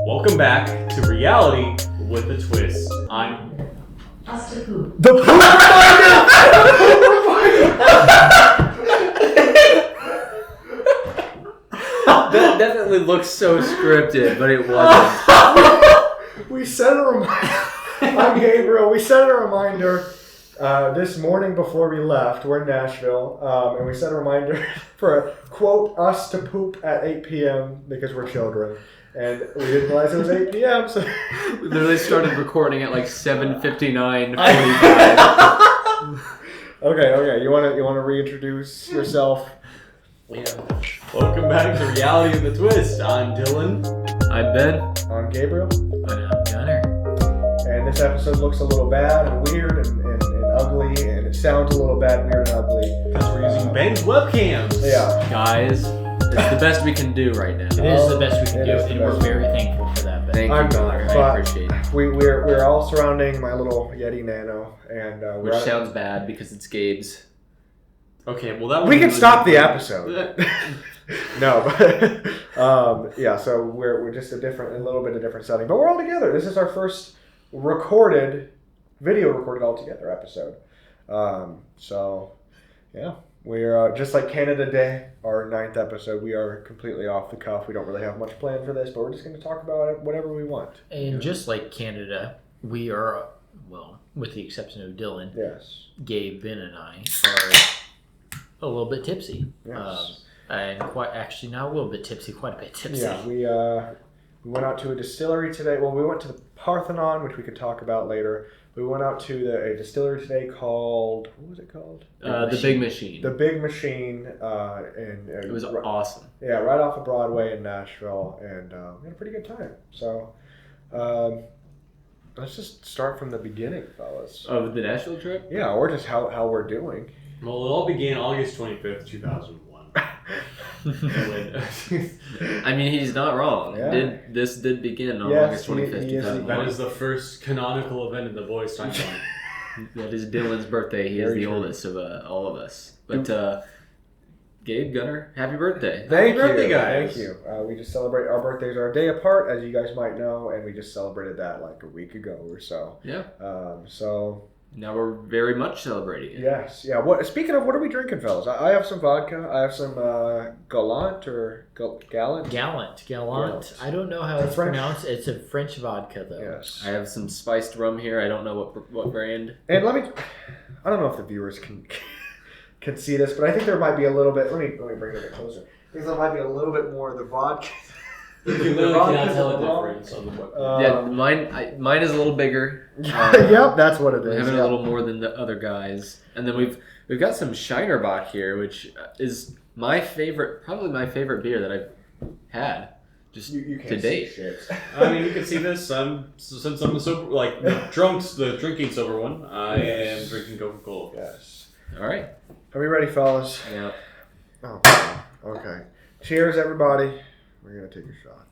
Welcome back to reality with a twist. I'm Us to poop. The poop That definitely looks so scripted, but it wasn't. We set a reminder. I'm Gabriel. We set a reminder this morning before we left. We're in Nashville, and we set a reminder for quote us to poop at 8 p.m. because we're children, and we didn't realize it was 8 p.m. So We literally started recording at like 7:59. Okay. You want to reintroduce yourself? Yeah. Welcome back to reality with a twist. I'm Dylan. I'm Ben. I'm Gabriel, And I'm Gunner. and this episode looks a little bad and weird and ugly, and it sounds a little bad, weird, and ugly. Because we're using Ben's webcams. Yeah. Guys, it's the best we can do right now. It is the best we can It do, is the and we're best. very thankful for that, Ben. Thank I'm you, Gunner. not, I but appreciate it. We're all surrounding my little Yeti Nano, and Which sounds bad because it's Gabe's. Okay, well that was we can really stop the good. episode. No, but yeah. So we're just a little bit of different setting, but we're all together. This is our first video recorded all together episode. So yeah, we're just like Canada Day, our 9th episode. We are completely off the cuff. We don't really have much planned for this, but we're just going to talk about whatever we want. And just like Canada, we are, well, with the exception of Dylan, Yes. Gabe, Ben, and I are a little bit tipsy. Yes. And quite not a little bit tipsy, quite a bit tipsy. Yeah, we went out to a distillery today. Well, we went to the Parthenon, which we could talk about later. We went out to a distillery today called, what was it called? The Big Machine. The Big Machine. And It was awesome. Yeah, right off of Broadway in Nashville, and we had a pretty good time. So let's just start from the beginning, fellas. Of the Nashville trip? Yeah, or just how we're doing. Well, it all began August 25th, 2001. I mean, he's not wrong. Yeah. This did begin on Yes, August 25th, he is- 2001. That is the first canonical event in the boys' timeline. That is Dylan's birthday. He is Very the true. oldest of all of us. But Gabe, Gunner, happy birthday. Thank Happy birthday, you, guys. Thank you. We just celebrate, our birthdays are a day apart, as you guys might know, and we just celebrated that like a week ago or so. Yeah. So Now we're very much celebrating it. yes, yeah. Speaking of, what are we drinking, fellas? I have some vodka. I have some Gallant or Gallant. Gallant. I don't know how It's it's French. pronounced. It's a French vodka, though. Yes. I have some spiced rum here. I don't know what brand. And I don't know if the viewers can see this, but I think there might be a little bit. Let me bring it a bit closer. I think there might be a little bit more of the vodka. You literally cannot tell the difference on the webcam. Yeah, mine is a little bigger. Yep, that's what it We're is. having yeah. a little more than the other guys, and then we've got some Shinerbach here, which is probably my favorite beer that I've had just You can't to date. see shit. I mean, you can see this. Since I'm the sober, the drinking sober one, I am drinking Coca-Cola. Yes. All right. Are we ready, fellas? Yeah. Oh, okay. Cheers, everybody. We're gonna take a shot.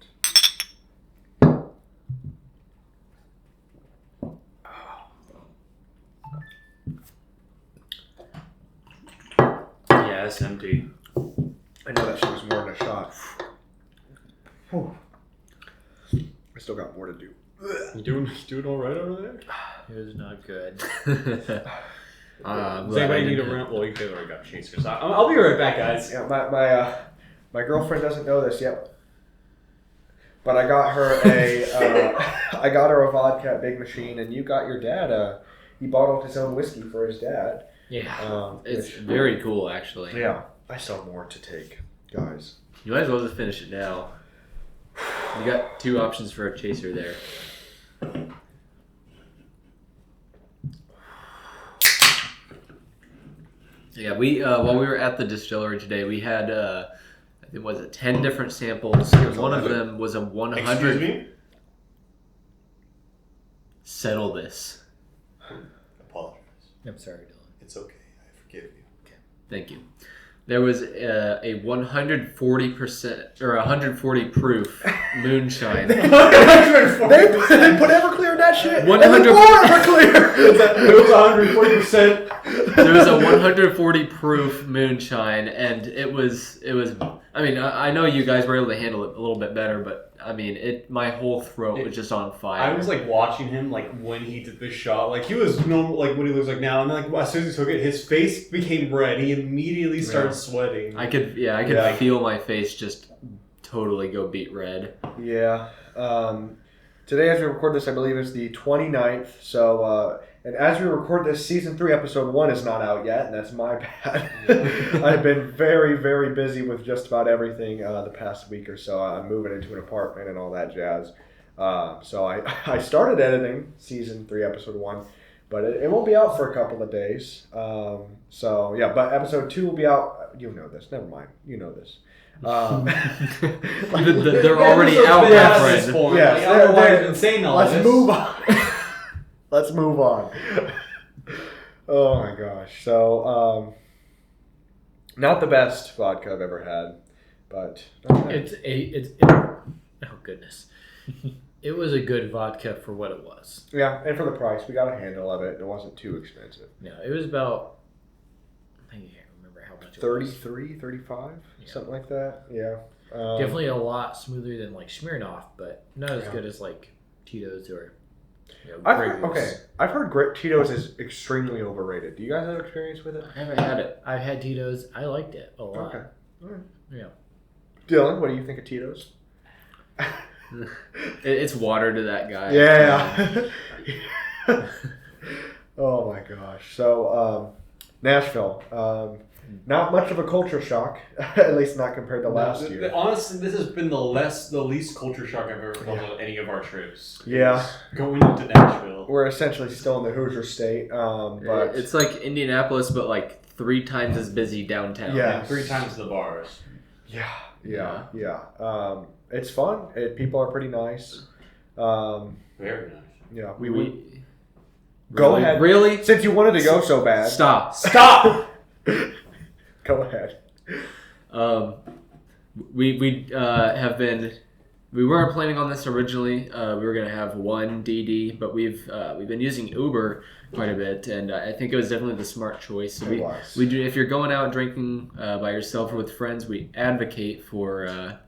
Yeah, it's empty. I know that shit was more than a shot. Whew. I still got more to do. You doing all right over there? It was not good. Does anybody need a round? Well, you guys already got chasers. I'll be right back, guys. Yeah, my girlfriend doesn't know this yet, but I got her a vodka at Big Machine, and you got your dad he bottled his own whiskey for his dad. Yeah. It's very cool, actually. Yeah, I still have more to take, guys. You might as well just finish it now. You got two options for a chaser there. Yeah, while we were at the distillery today, we had I think was it 10 different samples. One of them was a 100. Excuse me? Settle this. Apologize. I'm sorry, Dylan. It's okay. I forgive you. Thank you. There was a 140% or 140 proof moonshine. they put Everclear in that shit. 100 Everclear. It was 140%. There was a 140 proof moonshine, and it was I mean, I know you guys were able to handle it a little bit better, but I mean, my whole throat was just on fire. I was like watching him like when he did the shot, like he was normal, like what he looks like now, and then, like as soon as he took it, his face became red. He immediately started sweating. I could feel my face just totally go beet red. Yeah. Today, as we record this, I believe is the 29th. So, and as we record this, season 3, episode 1 is not out yet, and that's my bad. I've been very, very busy with just about everything the past week or so. I'm moving into an apartment and all that jazz. So I started editing season 3, episode 1, but it won't be out for a couple of days. So yeah, but episode 2 will be out. You know this. Never mind. You know this. They're already out, my friend. Yes, I don't know why you've been saying all let's this. move on. Let's move on. Oh my gosh. So, not the best vodka I've ever had, but oh goodness. It was a good vodka for what it was. yeah, and for the price, we got a handle of it. It wasn't too expensive. No, it was about, I can't remember how much it was. 33, 35, Yeah. something like that. Yeah. Definitely a lot smoother than like Smirnoff, but not as good as like Tito's or Grey Goose. I've heard Tito's is extremely overrated. Do you guys have experience with it? I haven't had it. I've had Tito's. I liked it a lot. Okay. All right. Yeah. Dylan, what do you think of Tito's? It's water to that guy. Yeah. Oh my gosh. So, Nashville. Not much of a culture shock, at least not compared to last year. Honestly, this has been the least culture shock I've ever felt on any of our trips. Yeah. Going into Nashville. We're essentially still in the Hoosier state, but It's like Indianapolis, but like 3 times as busy downtown. Yeah. And 3 times the bars. yeah. It's fun. People are pretty nice. Very nice. Yeah, We go ahead. Really? Since you wanted to go so bad, Stop. go ahead. We have been. We weren't planning on this originally. We were gonna have one DD, but we've been using Uber quite a bit, and I think it was definitely the smart choice. So we do. If you're going out drinking by yourself or with friends, we advocate for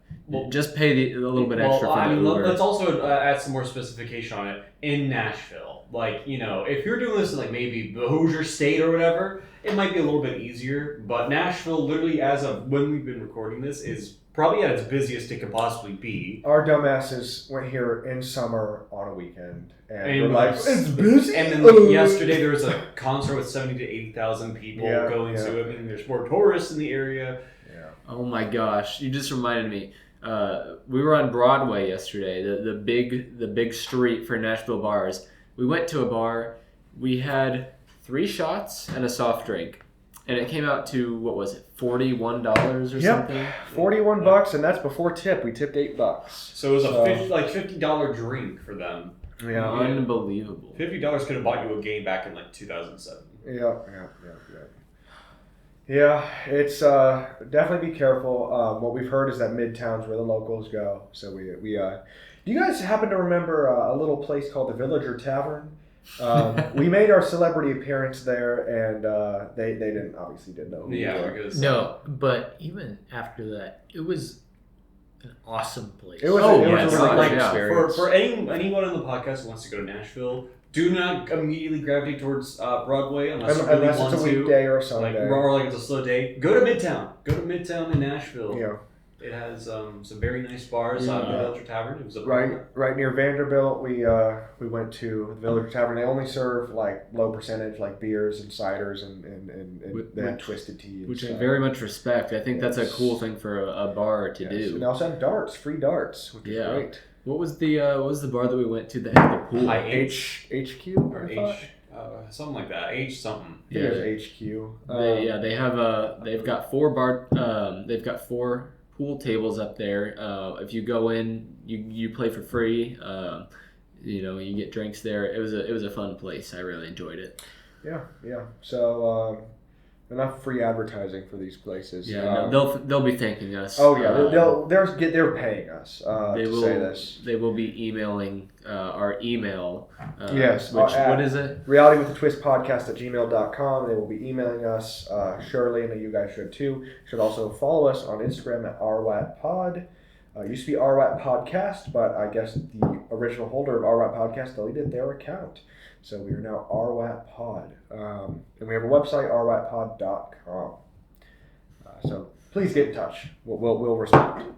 just pay a little bit extra for the Uber. Let's also add some more specification on it in Nashville. Like, if you're doing this in like maybe the Hoosier State or whatever, it might be a little bit easier. But Nashville, literally, as of when we've been recording this, is probably at its busiest it could possibly be. Our dumbasses went here in summer on a weekend, and we're And like, it's busy. And then like yesterday, there was a concert with 70 to 80,000 people going to it. And there's more tourists in the area. Yeah. Oh my gosh! You just reminded me. We were on Broadway yesterday, the big street for Nashville bars. We went to a bar. We had 3 shots and a soft drink, and it came out to what was it, $41 or something? $41, and that's before tip. We tipped $8. So it was a $50 drink for them. Yeah. Unbelievable. $50 could have bought you a game back in like 2007. Yeah. Yeah, it's definitely be careful. What we've heard is that Midtown's where the locals go. So we do you guys happen to remember a little place called the Villager Tavern? We made our celebrity appearance there, and they obviously didn't know who we were. Because No, but even after that, it was an awesome place. It was Oh, a yes. really Like, good yeah. experience. For anyone on the podcast who wants to go to Nashville, do not immediately gravitate towards Broadway unless you really Unless want it's a to. weekday or a Like, Sunday. or like it's a slow day. Go to Midtown. Go to Midtown in Nashville. Yeah. It has some very nice bars. Yeah. The Villager Tavern. It was a Right near Vanderbilt, we went to the Villager Tavern. They only serve like low percentage, like beers and ciders, and they had twisted tea. And Which I stuff. very much respect. I think that's a Yes. cool thing for a bar to Yes. do. And they also had darts, free darts, which is Yeah. great. What was the bar that we went to that had the pool? HQ or I thought? something like that. H something. I think it was HQ. They've got 4 they've got 4 pool tables up there. If you go in, you play for free. You get drinks there. It was a fun place. I really enjoyed it. Yeah. So enough free advertising for these places. Yeah, they'll be thanking us. Oh yeah, they're paying us to say this. They will be emailing our email. Yes. What is it? realitywithatwistpodcast@gmail.com. They will be emailing us. Surely, and you guys should too. You should also follow us on Instagram at RWAT Pod. Used to be RWAT Podcast, but I guess the original holder of RWAT Podcast deleted their account. So we are now RWAT Pod. And we have a website, rwatpod.com. So please get in touch. We'll respond.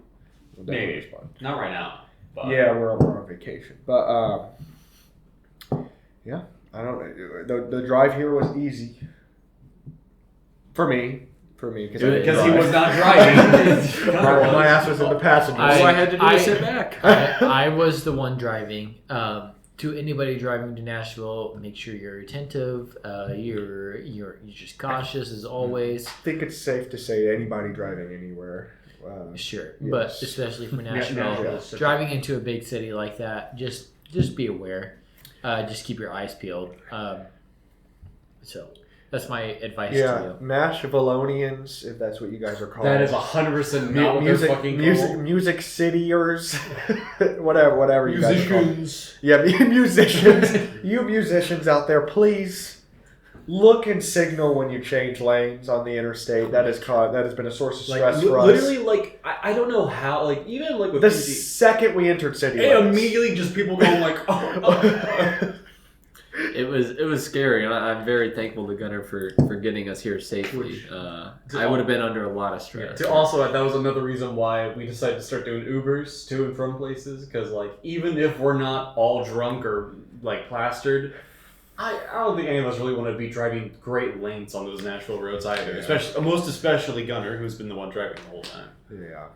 We'll definitely Maybe. respond. Not right now. But Yeah, we're on vacation. But yeah, I don't. The drive here was easy for me. Because he was not driving. my ass was in the passenger All seat. I had to do was sit back. I was the one driving. To anybody driving to Nashville, make sure you're attentive. You're just cautious as always. I think it's safe to say anybody driving anywhere. Sure, Yes. but especially for Nashville, Nashville. driving into a big city like that, just be aware. Just keep your eyes peeled. So that's my advice to Yeah, you. Nashvilleonians, if that's what you guys are called. That is 100% not what they're fucking called. Music cityers, whatever you guys call. Musicians. Yeah, musicians. You musicians out there, please look and signal when you change lanes on the interstate. That has been a source of stress for us. Literally, I don't know how, even with The 50, second we entered city and limits. immediately just people going oh. It was scary, and I'm very thankful to Gunnar for getting us here safely. I would have been under a lot of stress. Also, that was another reason why we decided to start doing Ubers to and from places, because even if we're not all drunk or plastered, I don't think any of us really want to be driving great lengths on those Nashville roads either. Yeah. Most especially Gunnar, who's been the one driving the whole time. Yeah.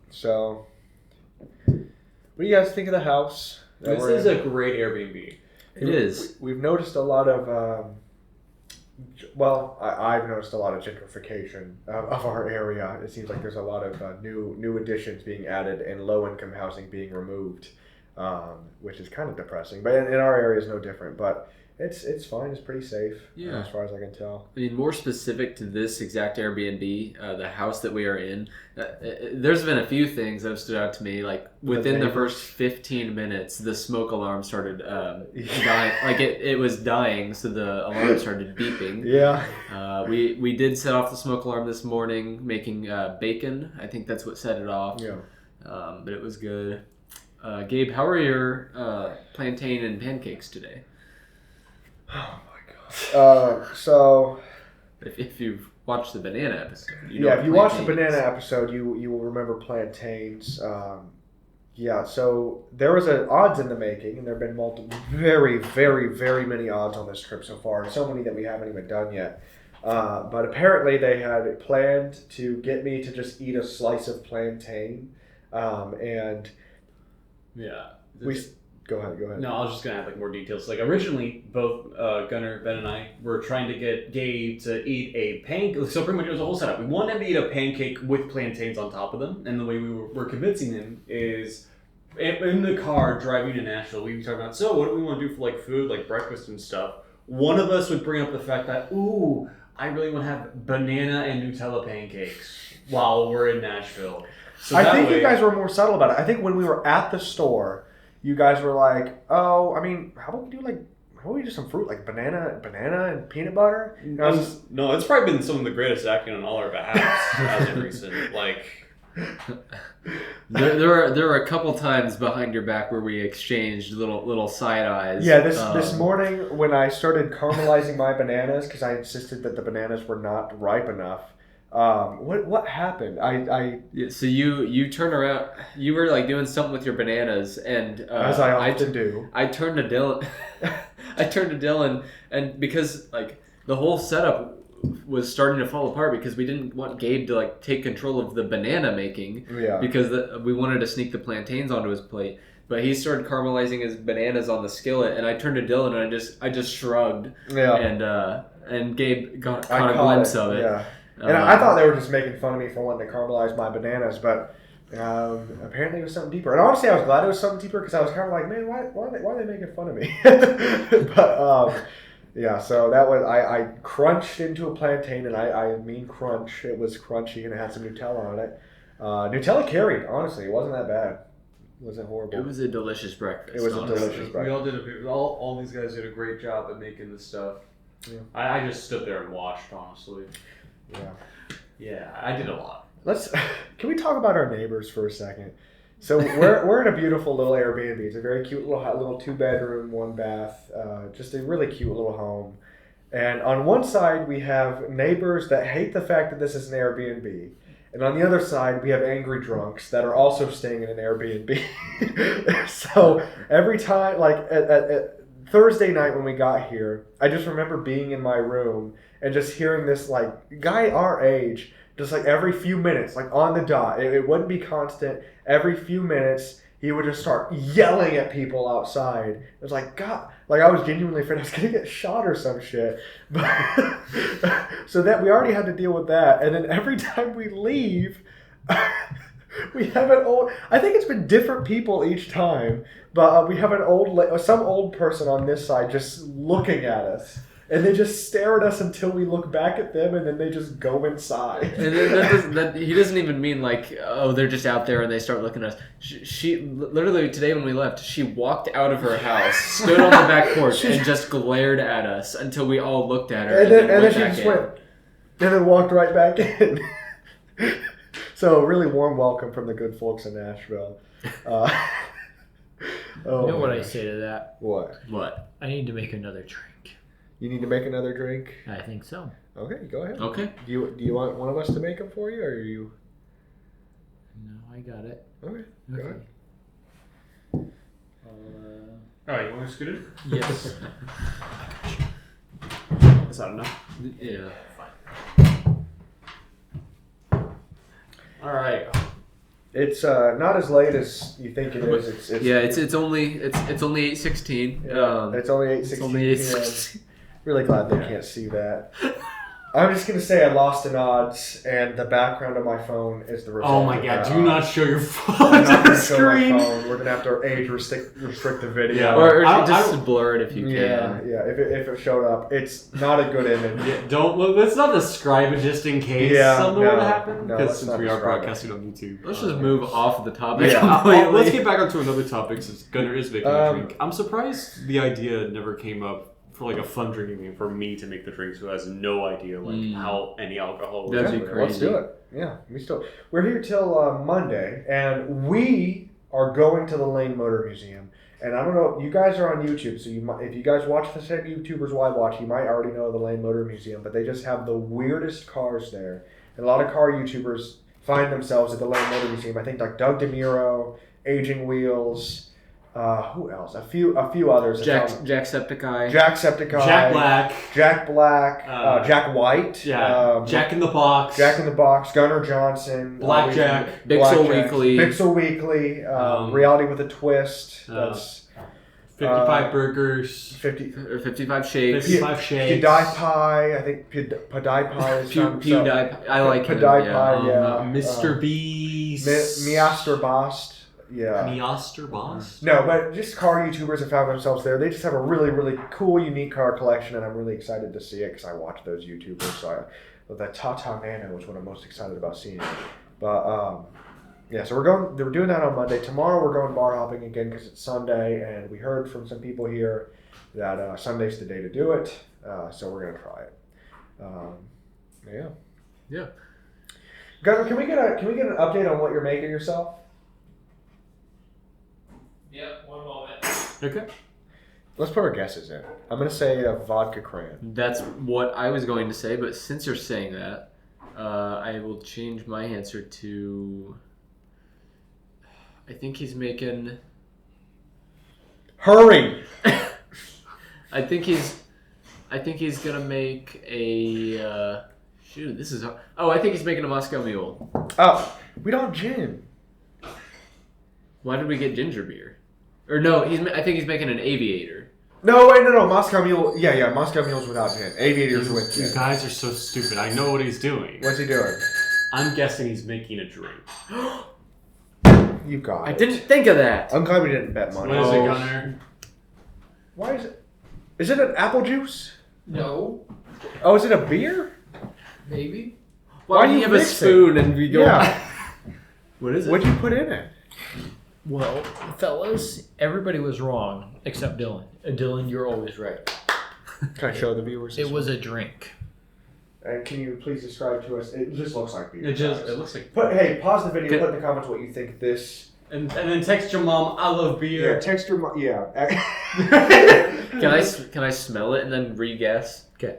So, what do you guys think of the house? that This we're is in? a great Airbnb. It is. We've noticed a lot of, I've noticed a lot of gentrification of our area. It seems like there's a lot of new additions being added and low-income housing being removed, which is kind of depressing. But in our area, it's no different. But it's fine. It's pretty safe, Yeah. as far as I can tell. I mean, more specific to this exact Airbnb, the house that we are in, there's been a few things that have stood out to me. Within the first 15 minutes, the smoke alarm started dying. It was dying, so the alarm started beeping. Yeah. We did set off the smoke alarm this morning, making bacon. I think that's what set it off. Yeah. But it was good. Gabe, how are your plantain and pancakes today? Oh my god. So. If you've watched the banana episode, If you watch the banana episode, you will remember plantains. So there was odds in the making, and there have been very, very, very many odds on this trip so far. So many that we haven't even done yet. But apparently they had planned to get me to just eat a slice of plantain, and Yeah. Go ahead. No, I was just gonna add more details. Originally, both Gunnar, Ben, and I were trying to get Gabe to eat a pancake. So pretty much it was a whole setup. We wanted him to eat a pancake with plantains on top of them, and the way we were convincing him is in the car driving to Nashville. We were talking about, so what do we want to do for food, breakfast and stuff. One of us would bring up the fact that, I really want to have banana and Nutella pancakes while we're in Nashville. So I think you guys were more subtle about it. I think when we were at the store, you guys were like, how about we do some fruit, banana and peanut butter? No, it's probably been some of the greatest acting on all our behalves as of recent. There were a couple times behind your back where we exchanged little side eyes. Yeah, this morning when I started caramelizing my bananas because I insisted that the bananas were not ripe enough. What happened? So you turn around. You were doing something with your bananas, and as I often do. I turned to Dylan. And because the whole setup was starting to fall apart because we didn't want Gabe to take control of the banana making. Yeah. Because we wanted to sneak the plantains onto his plate. But he started caramelizing his bananas on the skillet, and I turned to Dylan and I just shrugged. Yeah. And Gabe caught a caught glimpse of it. Yeah. And I thought they were just making fun of me for wanting to caramelize my bananas, but apparently it was something deeper. And honestly, I was glad it was something deeper because I was kind of like, man, why are they making fun of me? But Yeah, so that was I crunched into a plantain, and I mean crunch. It was crunchy, and it had some Nutella on it. Nutella carried, honestly. It wasn't that bad. It wasn't horrible. It was a delicious breakfast. It was a honestly. delicious We breakfast. all did all these guys did a great job at making this stuff. Yeah. I just stood there and watched, honestly. Yeah. Yeah, I did a lot. Can we talk about our neighbors for a second? So we're in a beautiful little Airbnb. It's a very cute little 2-bedroom, 1-bath, just a really cute little home. And on one side we have neighbors that hate the fact that this is an Airbnb, and on the other side we have angry drunks that are also staying in an Airbnb. So every time, like at Thursday night when we got here, I just remember being in my room and just hearing this like guy our age. Just like every few minutes, like on the dot. It wouldn't be constant. Every few minutes, he would just start yelling at people outside. It was like, God, like I was genuinely afraid I was going to get shot or some shit. But so that we already had to deal with that. And then every time we leave, we have I think it's been different people each time, but we have some old person on this side just looking at us. And they just stare at us until we look back at them, and then they just go inside. And he doesn't even mean like, oh, they're just out there and they start looking at us. She literally today when we left, she walked out of her house, stood on the back porch, and just glared at us until we all looked at her. And then she just went, and then walked right back in. So a really warm welcome from the good folks in Nashville. You know what I say to that? What? I need to make another drink. You need to make another drink? I think so. Okay, go ahead. Okay. Do you want one of us to make them for you, or are you? No, I got it. Okay, go ahead. Alright, you want to scoot it? Yes. Is that enough? Yeah. Alright. It's not as late as you think it is. It's only 8:16. Yeah, it's only 8:16. It's only 8:16. Really glad they can't see that. I'm just gonna say I lost an odds, and the background of my phone is the result. Oh my of god! that Do not odds. show your I'm phone not to the gonna show my screen. phone. We're gonna have to age restrict the video. Yeah. Or I- just blur it if you can. Yeah. If it showed up, it's not a good image. Yeah, let's not describe it just in case something were to happen. No, Because let's since not we are describe it. broadcasting on YouTube. Let's just move off the topic. Yeah. completely. Let's get back onto another topic since Gunnar is making a drink. I'm surprised the idea never came up for like a fun drinking game for me to make the drinks who has no idea how any alcohol works. That'd be Yeah, let's crazy. do it. Yeah, we're here till Monday, and we are going to the Lane Motor Museum. And I don't know, you guys are on YouTube, so if you guys watch the same YouTubers I watch, you might already know the Lane Motor Museum. But they just have the weirdest cars there, and a lot of car YouTubers find themselves at the Lane Motor Museum. I think like Doug DeMuro, Aging Wheels. Who else? A few others. Jacksepticeye. Jacksepticeye. Jack Black. Jack White. Yeah. Jack in the Box. Jack in the Box. Gunnar Johnson. Blackjack. Pixel Weekly. Pixel Weekly. Reality with a Twist. That's 55 Burgers. 55 Shakes. 55 Shakes. PewDiePie. I think PewDiePie is from PewDiePie. I like him. PewDiePie. Yeah. Mr. Beast. Measter Bost. Yeah. Measter Boss? No, but just car YouTubers have found themselves there. They just have a really, really cool, unique car collection, and I'm really excited to see it because I watch those YouTubers. So the Tata Nano is what I'm most excited about seeing. But yeah, so we're doing that on Monday. Tomorrow we're going bar hopping again because it's Sunday, and we heard from some people here that Sunday's the day to do it. So we're gonna try it. Yeah. Gunnar, can we get an update on what you're making yourself? Yep, one moment. Okay. Let's put our guesses in. I'm gonna say vodka cran. That's what I was going to say, but since you're saying that, I will change my answer to. I think he's making. Hurry! I think he's gonna make a. Shoot, this is. I think he's making a Moscow Mule. Oh, we don't have gin. Why did we get ginger beer? Or no, I think he's making an Aviator. No, Moscow Mule. Yeah, Moscow Mule's without gin. Aviator's with You gin. guys are so stupid. I know what he's doing. What's he doing? I'm guessing he's making a drink. You got I it. didn't think of that. I'm glad we didn't bet money. What is it, Gunnar? Why is it? Is it an apple juice? No, Oh, is it a beer? maybe. Why do you have a spoon and we go? Yeah. What is it? What'd you put in it? Well, fellas, everybody was wrong except Dylan. Dylan, you're always right. Can I show the viewers? It was a drink. And can you please describe to us? It just looks like beer. It looks like. Pause the video. Okay. Put in the comments what you think this. And then text your mom, I love beer. Yeah, text your mom. Yeah. Can I smell it and then re-guess? Okay.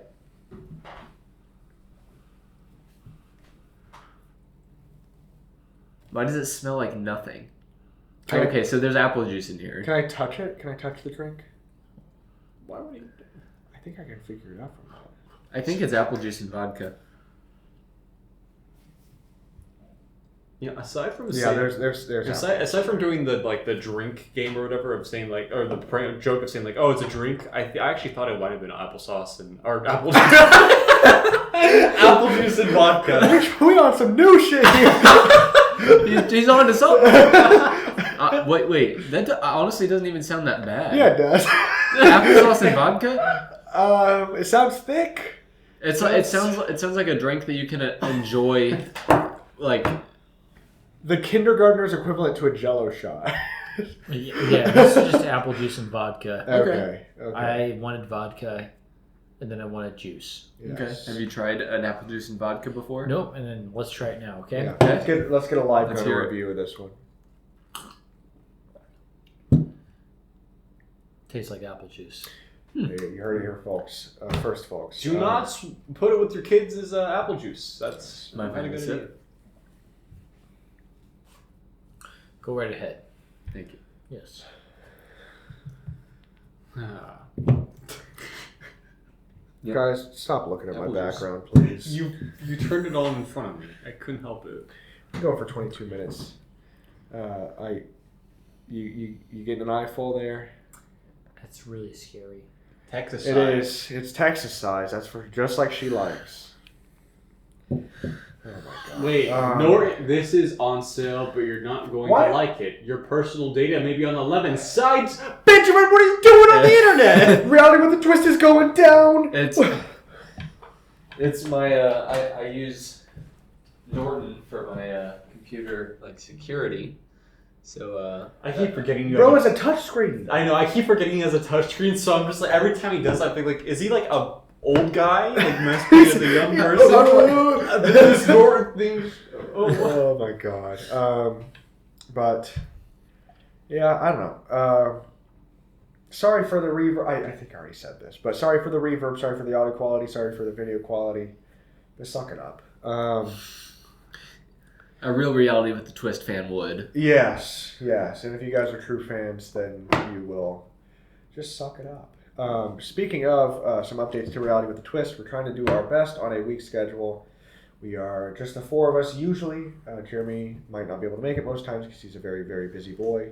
Why does it smell like nothing? Can I- Okay, so there's apple juice in here. Can I touch it? Can I touch the drink? Why would you? I think I can figure it out from that. I think it's apple juice and vodka. Yeah, aside from Yeah, saying, there's aside from doing the drink game or whatever of saying like, or the joke of saying like, oh, it's a drink. I actually thought it might have been applesauce or apple apple juice and vodka. we on some new shit here. He's on to something. Wait. That honestly doesn't even sound that bad. Yeah, it does. Applesauce and vodka. It sounds thick. It sounds like a drink that you can enjoy, like. The kindergartner's equivalent to a Jello shot. Yeah, this is just apple juice and vodka. Okay. I wanted vodka, and then I wanted juice. Yes. Okay. Have you tried an apple juice and vodka before? Nope, and then let's try it now, okay? Yeah. Let's get a live Let's kind of hear it. review of this one. Tastes like apple juice. You heard it here, folks. First, folks. Do not put it with your kids as apple juice. That's My not a good idea. Go right ahead. Thank you. Yes. Yep. Guys, stop looking at my Apple juice. background, please. You turned it on in front of me. I couldn't help it. Go for 22 minutes. You getting an eyeful there? That's really scary. Texas It size. is. It's Texas size. That's for just like she likes. Oh my god. Wait, this is on sale, but you're not going What? to like it. Your personal data may be on 11 sites. Benjamin, what are you doing on the internet? Reality with the twist is going down. It's my I use Norton for my computer security. So I keep forgetting you. Bro, have it's a touchscreen. I know. I keep forgetting he has a touchscreen, so I'm just like every time he does, I think is he like a old guy like masquerading as a young person? This Norton thing. Oh my god. But yeah, I don't know. Sorry for the reverb. I think I already said this, but sorry for the reverb. Sorry for the audio quality. Sorry for the video quality. But suck it up. a real reality with the twist fan would. Yes. And if you guys are true fans, then you will just suck it up. Speaking of some updates to Reality with the Twist, we're trying to do our best on a week schedule. We are just the four of us usually. Jeremy might not be able to make it most times because he's a very, very busy boy.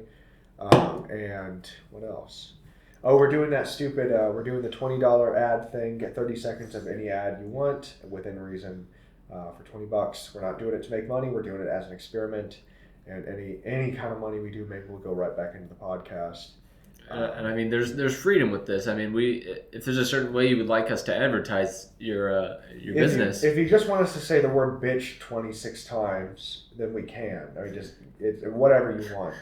And what else? Oh, we're doing that stupid, we're doing the $20 ad thing. Get 30 seconds of any ad you want within reason for $20. We're not doing it to make money. We're doing it as an experiment. And any kind of money we do make will go right back into the podcast. And I mean, there's freedom with this. I mean, if there's a certain way you would like us to advertise your business. If you just want us to say the word bitch 26 times, then we can. I mean, it's whatever you want.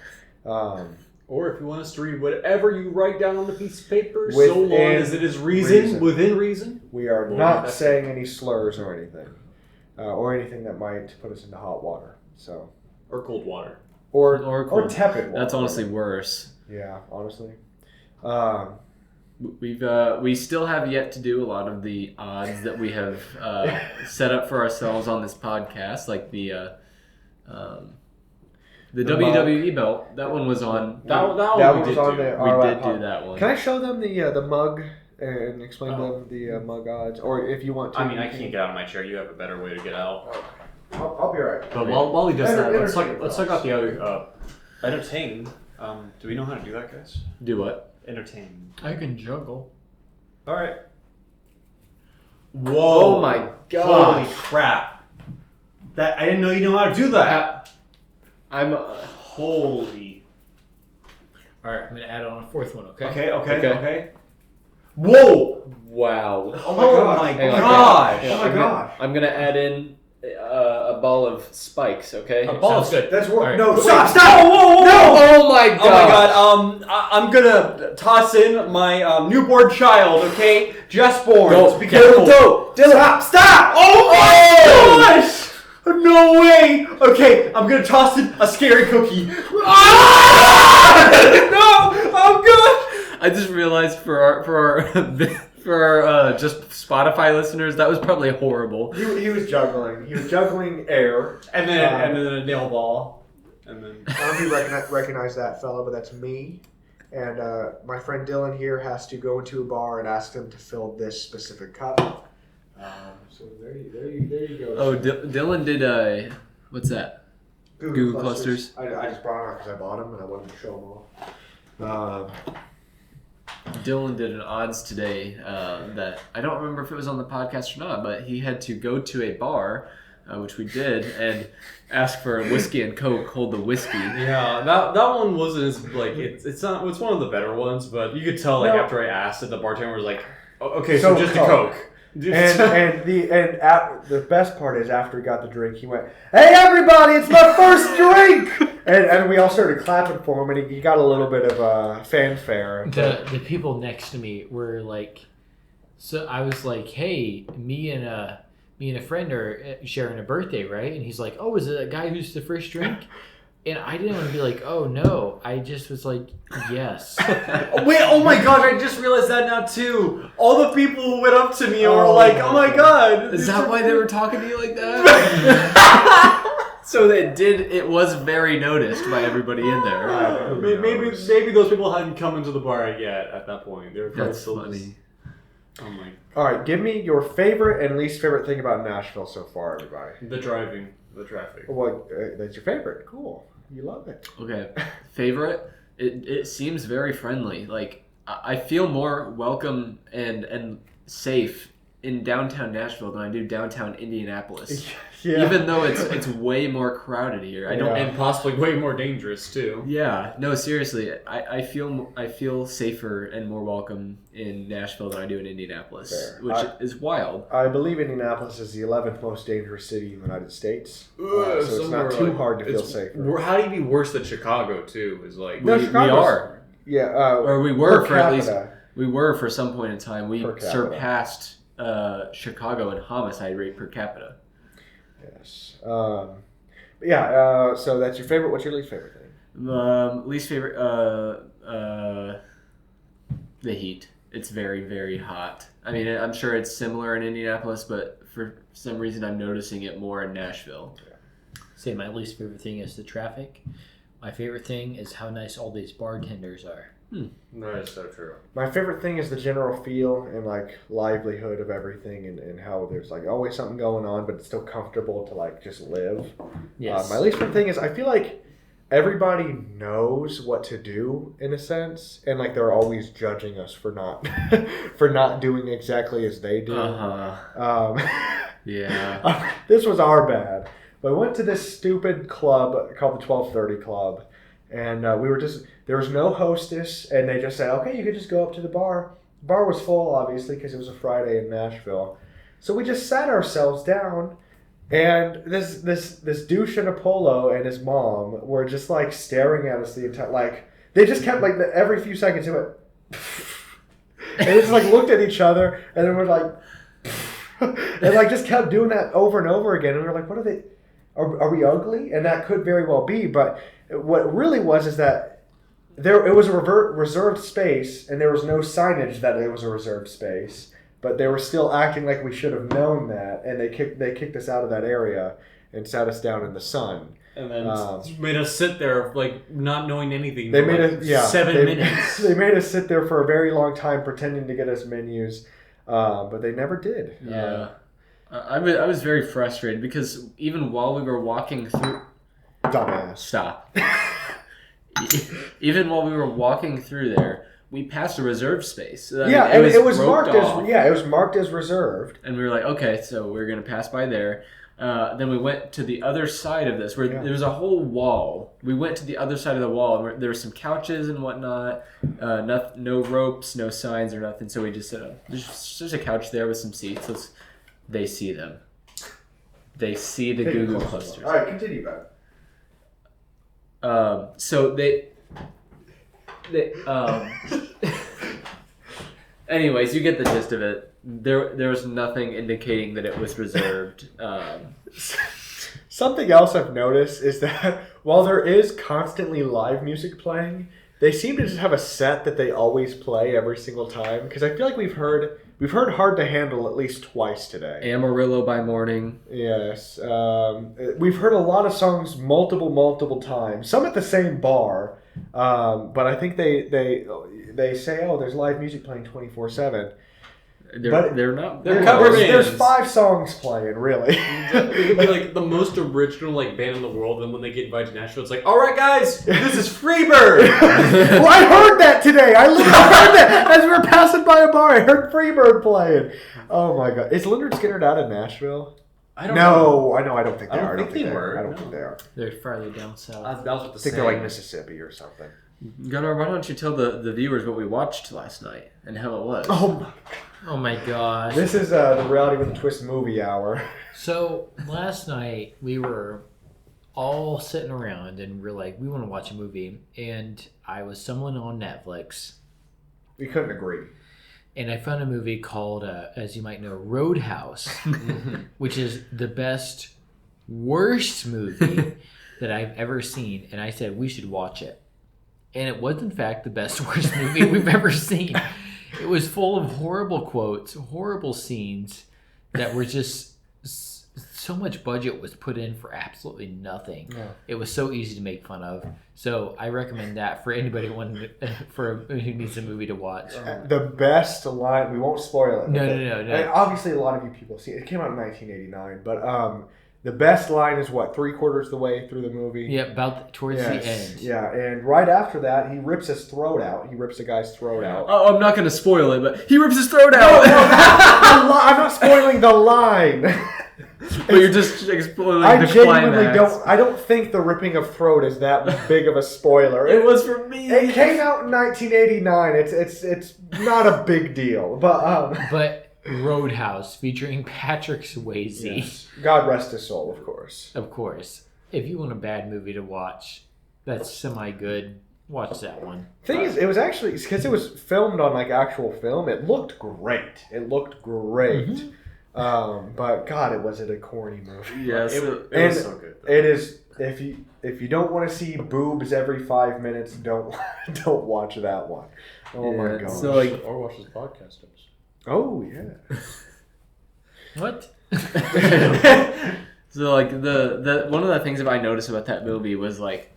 Or if you want us to read whatever you write down on the piece of paper, so Within long as it is reason. within reason. We are Well, not that's- saying any slurs or anything that might put us into hot water. So Or cold water. or cold. tepid water. That's honestly worse. Yeah, honestly. We still have yet to do a lot of the odds that we have set up for ourselves on this podcast, like the WWE belt. That one was on. That that one was we did on do. the We RWAT did pod. do that one. Can I show them the mug and explain to Oh. them the mug odds, or if you want to? I mean, I can't get out of my chair. You have a better way to get out. I'll be right. But while he does that, let's Entertain talk about the other entertain. Do we know how to do that, guys? Do what? Entertain. I can juggle. All right. Whoa! Oh my Holy gosh! crap! That I didn't know you know how to do that. I'm. Holy. All right, I'm gonna add on a fourth one. Okay. Okay. Whoa! Wow. Oh my god. Hang on, gosh. hang on. Oh my god. I'm gonna add in a ball of spikes, okay? A ball Sounds good. That's what. All right. No, Wait. stop! Whoa, whoa, whoa, No! Oh my god! Oh my god, I'm gonna toss in my newborn child, okay? Just born. Go. Be careful. Dylan, stop! Oh my gosh! No way! Okay, I'm gonna toss in a scary cookie. Ah! No! Oh god! I just realized for our just Spotify listeners, that was probably horrible. He was juggling. He was juggling air. And then a nail ball. And then I don't know if you recognize that fella, but that's me. And my friend Dylan here has to go into a bar and ask them to fill this specific cup. So there you go. Oh, Dylan did what's that? Goo clusters. I just brought them because I bought them and I wanted to show them off. Dylan did an odds today that I don't remember if it was on the podcast or not, but he had to go to a bar, which we did, and ask for a whiskey and Coke, hold the whiskey. yeah, that one wasn't as like it's one of the better ones, but you could tell like No. after I asked it, the bartender was like, oh, okay, so just a Coke. Coke. The best part is after he got the drink, he went, "Hey everybody, it's my first drink!" and we all started clapping for him, and he got a little bit of fanfare. The people next to me were like, so I was like, hey, me and a friend are sharing a birthday, right? And he's like, oh, is it a guy who's the first drink? And I didn't want to be like, oh no. I just was like, yes. Wait, oh my gosh, I just realized that now too. All the people who went up to me and were Oh like, my oh my god. Is that why they were talking to you like that? So it was very noticed by everybody in there. Maybe those people hadn't come into the bar yet at that point. They were probably That's still funny. Oh my. All right, give me your favorite and least favorite thing about Nashville so far, everybody. The driving, the traffic. Well, that's your favorite. Cool. You love it. Okay, favorite? It seems very friendly. Like I feel more welcome and safe in downtown Nashville than I do downtown Indianapolis. Yeah. Even though it's way more crowded here. I don't. Yeah. And possibly way more dangerous too. Yeah. No, seriously. I feel safer and more welcome in Nashville than I do in Indianapolis, Fair. which is wild. I believe Indianapolis is the 11th most dangerous city in the United States. So it's Somewhere not too like- hard to feel it's- safer. How do you be worse than Chicago too? Is like No, we Chicago's- are. Yeah. Or we were per for at least. capita. We were for some point in time. We Per capita. surpassed Chicago in homicide rate per capita. Yes. So that's your favorite. What's your least favorite thing? Least favorite, the heat. It's very, very hot. I mean, I'm sure it's similar in Indianapolis, but for some reason I'm noticing it more in Nashville. Say my least favorite thing is the traffic. My favorite thing is how nice all these bartenders are. that is so true. My favorite thing is the general feel and like livelihood of everything, and how there's like always something going on, but it's still comfortable to like just live. Yes. My least favorite thing is I feel like everybody knows what to do in a sense, and like they're always judging us for not for not doing exactly as they do. Yeah. This was our bad. But I went to this stupid club called the 1230 Club, and there was no hostess, and they just said, okay, you could just go up to the bar. The bar was full, obviously, because it was a Friday in Nashville. So we just sat ourselves down, and this douche in a polo and his mom were just like staring at us the entire, like, they just kept like every few seconds it went, and they just like looked at each other, and then we're like, and like just kept doing that over and over again, and we were like, what are they? Are we ugly? And that could very well be, but what it really was is that it was a reserved space, and there was no signage that it was a reserved space, but they were still acting like we should have known that, and they kicked us out of that area and sat us down in the sun. And then made us sit there like not knowing anything. They for made like us 7 minutes. They made us sit there for a very long time pretending to get us menus, but they never did. Yeah. I was very frustrated because even while we were walking through... Dumbass. Stop. Even while we were walking through there, we passed a reserved space. I mean, It was roped marked off. as reserved. And we were like, okay, so we're going to pass by there. Then we went to the other side of this, where Yeah. there was a whole wall. We went to the other side of the wall, and there were some couches and whatnot. No ropes, no signs or nothing. So we just there's just a couch there with some seats. They see them. They see the Goo Goo Clusters. All right, continue, Ben. So they anyways, you get the gist of it. There was nothing indicating that it was reserved. Something else I've noticed is that while there is constantly live music playing, they seem to just have a set that they always play every single time. Because I feel like we've heard Hard to Handle at least twice today. Amarillo by Morning. Yes. We've heard a lot of songs multiple times. Some at the same bar. But I think they say, oh, there's live music playing 24/7. They're not. They're cover bands. There's 5 songs playing, really. It would be like the most original like band in the world. Then when they get invited to Nashville, it's like, all right, guys, this is Freebird. Well, I heard that today. I literally heard that as we were passing by a bar. I heard Freebird playing. Oh my god, is Leonard Skinner out in Nashville? I don't know. I don't think they are. I don't think they were. I don't think they are. They're farther down south. That was what the I think they're like Mississippi or something. Gunnar, why don't you tell the viewers what we watched last night and how it was? Oh my gosh. This is the Reality with a Twist movie hour. So last night we were all sitting around and we're like, we want to watch a movie. And I was stumbling on Netflix. We couldn't agree. And I found a movie called, as you might know, Roadhouse, which is the worst movie that I've ever seen. And I said, we should watch it. And it was, in fact, the worst movie we've ever seen. It was full of horrible quotes, horrible scenes that were just so much budget was put in for absolutely nothing. Yeah. It was so easy to make fun of. So I recommend that for anybody who needs a movie to watch. The best line, we won't spoil it. No. And obviously, a lot of you people see it. It came out in 1989, but the best line is what, 3/4 of the way through the movie? Yeah, about towards the end. Yeah, and right after that, he rips his throat out. He rips a guy's throat out. Oh, I'm not going to spoil it, but he rips his throat out. I'm not spoiling the line. But you're just spoiling I the genuinely climax. I don't think the ripping of throat is that big of a spoiler. It was for me. It came out in 1989. It's not a big deal, But Roadhouse featuring Patrick Swayze. yes. God rest his soul, of course. Of course. If you want a bad movie to watch that's semi-good, watch that one. Thing is, it was actually because it was filmed on like actual film. It looked great. Mm-hmm. But God, was it a corny movie? Yes. It was so good. It is. If you don't want to see boobs every 5 minutes, don't watch that one. Oh my god. So like, Or watch this podcast episode. oh yeah. What? so like the one of the things that I noticed about that movie was like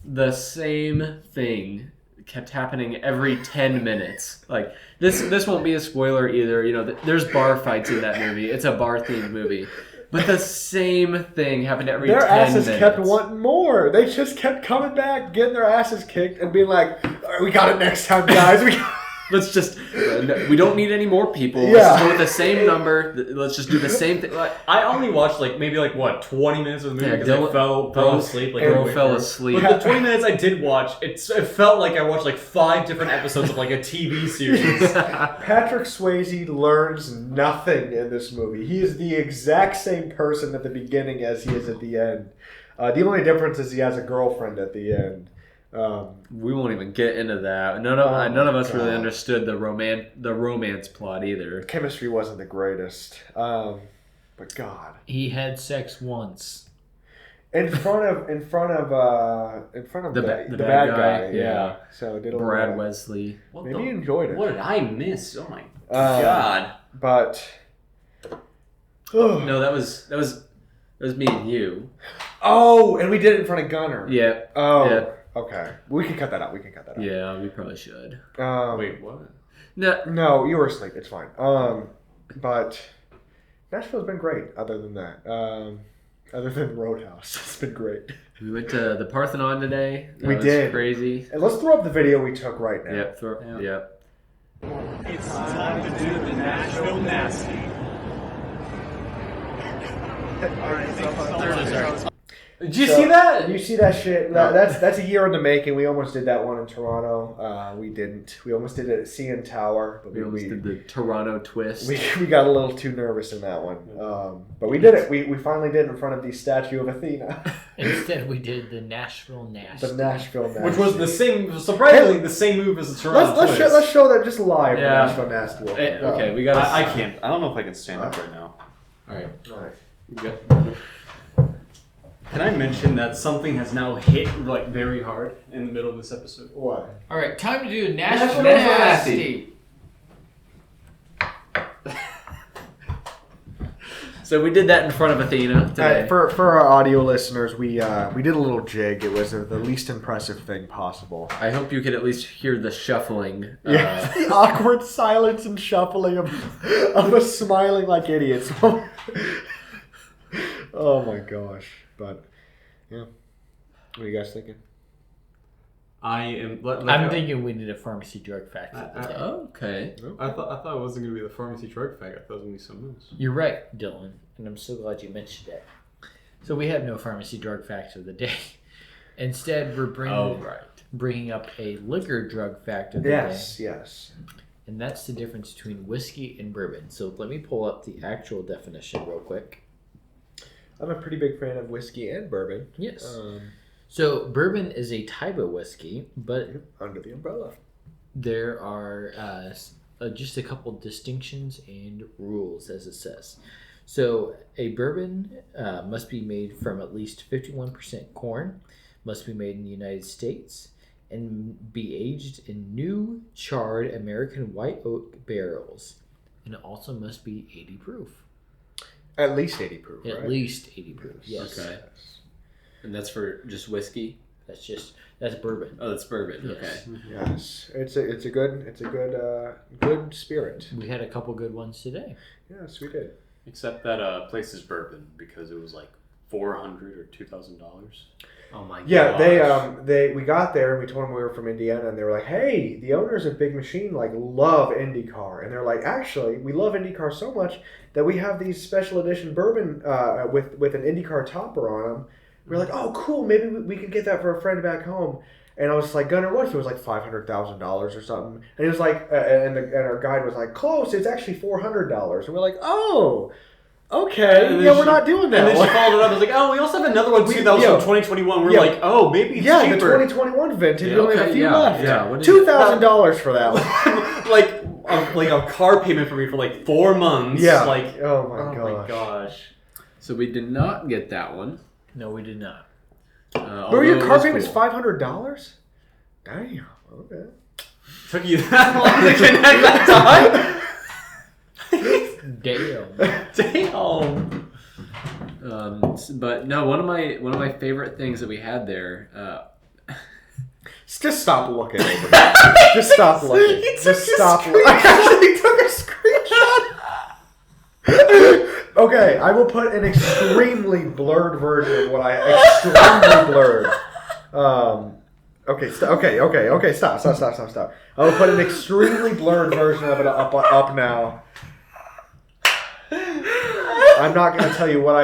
the same thing kept happening every 10 minutes. Like this won't be a spoiler either. You know, there's bar fights in that movie. It's a bar themed movie. But the same thing happened every 10 Their minutes. asses kept wanting more. They just kept coming back, getting their asses kicked, and being like, "All right, we got it next time, guys." Let's just, we don't need any more people. Yeah. Let's just go with the same number. Let's just do the same thing. Like, I only watched like maybe 20 minutes of the movie Yeah, because I Dylan- fell asleep. Like, girl midway fell through. asleep. But the 20 minutes I did watch, it felt like I watched like 5 different episodes of like a TV series. Patrick Swayze learns nothing in this movie. He is the exact same person at the beginning as he is at the end. The only difference is he has a girlfriend at the end. We won't even get into that. None of us really God. understood the romance plot either. Chemistry wasn't the greatest. But God. He had sex once. In front of The the bad bad guy, guy. yeah. So it did a Brad little- Wesley. Maybe you enjoyed it. What did I miss? Oh my god! But No, that was me and you. oh, and we did it in front of Gunner. Yeah. Oh. Yeah. Okay. We can cut that out. Yeah, we probably should. Wait, what? No. No, you were asleep. It's fine. But Nashville's been great. Other than that, other than Roadhouse, it's been great. We went to the Parthenon today. That We was did. Crazy. And let's throw up the video we took right now. Yep. Yep. It's time to do the Nashville Nasty. Did you see that? You see that shit? That's a year in the making. We almost did that one in Toronto. We didn't. We almost did it at CN Tower, but We almost did the Toronto twist. we got a little too nervous in that one. But we did it. We finally did it in front of the statue of Athena. Instead, we did the Nashville Nasty. The Nashville Nasty. Which was the same, surprisingly, the same move as the Toronto Let's show that just live. Yeah. The Nashville Nasty. Okay, we got. I can't. I don't know if I can stand up right now. All right. All right. Can I mention that something has now hit like very hard in the middle of this episode? What? All right, time to do Nashville Nashville Nasty. So we did that in front of Athena today. For our audio listeners, we did a little jig. It was the least impressive thing possible. I hope you could at least hear the shuffling. Yeah, the awkward silence and shuffling of us smiling like idiots. Oh my gosh! But yeah, what are you guys thinking? I am. I'm thinking we need a pharmacy drug fact of the day. Okay. I thought it wasn't going to be the pharmacy drug fact. I thought it was going to be something else. You're right, Dylan, and I'm so glad you mentioned that. So we have no pharmacy drug facts of the day. Instead, we're bringing up a liquor drug fact of the day. Yes. And that's the difference between whiskey and bourbon. So let me pull up the actual definition real quick. I'm a pretty big fan of whiskey and bourbon. Yes. So bourbon is a type of whiskey, but under the umbrella, there are just a couple distinctions and rules, as it says. So a bourbon must be made from at least 51% corn, must be made in the United States, and be aged in new charred American white oak barrels, and it also must be 80 proof. At least 80 proof. At right? least 80 proof. Yes. Okay. And that's for just whiskey. That's bourbon. Oh, that's bourbon. Yes. Okay. Yes, it's a good spirit. We had a couple good ones today. Yes, we did. Except that place is bourbon because it was like $400 or $2,000. Oh my god. Yeah, we got there and we told them we were from Indiana and they were like, "Hey, the owners of Big Machine love IndyCar." And they're like, "Actually, we love IndyCar so much that we have these special edition bourbon with an IndyCar topper on them." We're like, "Oh, cool. Maybe we could get that for a friend back home." And I was like, "Gunnar, what if it was like $500,000 or something?" And he was like, and our guide was like, "Close. It's actually $400." And we're like, "Oh, okay. Yeah, we're not doing that." And then she followed it up. I was like, "Oh, we also have another one, 2021." We're like, "Oh, maybe it's the cheaper." 2021 vintage. We only have a few left. Yeah. What is $2,000 for that one. like a car payment for me for like 4 months. Yeah. Like, oh my gosh. So we did not get that one. No, we did not. Were your car payments $500? Damn. Okay. Took you that long to connect that time? Damn. But no, one of my favorite things that we had there. Just stop looking over there. Just stop looking. Just stop looking. He took a screenshot. Okay, I will put an extremely blurred version of what extremely blurred. Okay, stop. I will put an extremely blurred version of it up now. I'm not going to tell you what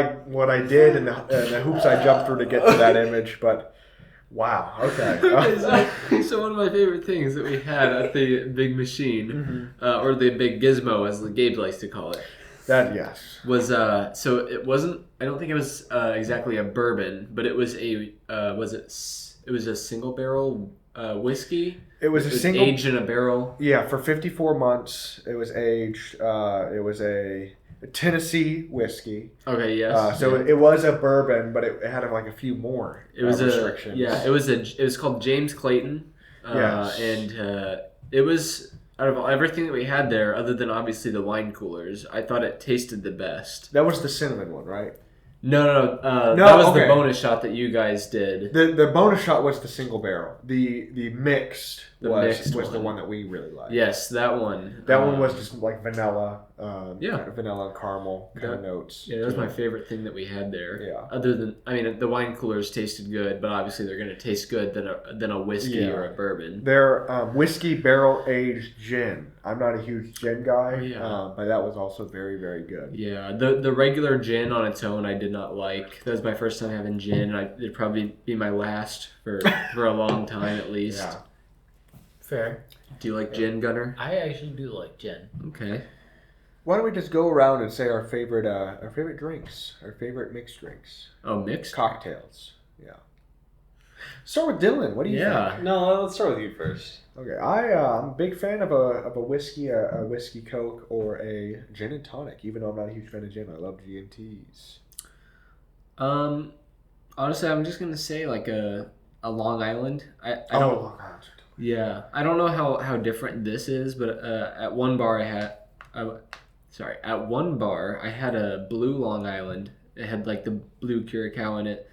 I did and the hoops I jumped through to get to that image, but wow. Okay. So one of my favorite things that we had at the Big Machine, or the Big Gizmo, as Gabe likes to call it, was so it wasn't. I don't think it was exactly a bourbon, but it was a it was a single barrel whiskey. It was aged in a barrel. Yeah, for 54 months. It was aged. It was a Tennessee whiskey. Okay. Yes. It was a bourbon, but it had like a few more. It was restrictions. It was called James Clayton. Yes. And it was. Out of everything that we had there, other than obviously the wine coolers, I thought it tasted the best. That was the cinnamon one, right? No. That was the bonus shot that you guys did. The bonus shot was the single barrel. The mixed was one. the one that we really liked. Yes, that one. That one was just like vanilla. Yeah. kind of vanilla and caramel kind of notes. Yeah, that was my favorite thing that we had there. Yeah. Other than, I mean, the wine coolers tasted good, but obviously they're going to taste good than a whiskey or a bourbon. They're whiskey barrel aged gin. I'm not a huge gin guy, Yeah. but that was also very, very good. Yeah, the regular gin on its own I did not like. That was my first time having gin, and it'd probably be my last for a long time at least. Yeah. Fair. Do you like gin, Gunner? I actually do like gin. Okay. Why don't we just go around and say our favorite drinks, our favorite mixed drinks, Oh, mixed? cocktails. Yeah. Start with Dylan. What do you think? No, let's start with you first. Okay, I'm a big fan of a whiskey, a whiskey Coke, or a gin and tonic. Even though I'm not a huge fan of gin, I love G&Ts. Honestly, I'm just gonna say like a Long Island. I don't. Long Island. Yeah, I don't know how different this is, but at one bar at one bar I had a blue Long Island. It had like the blue Curacao in it.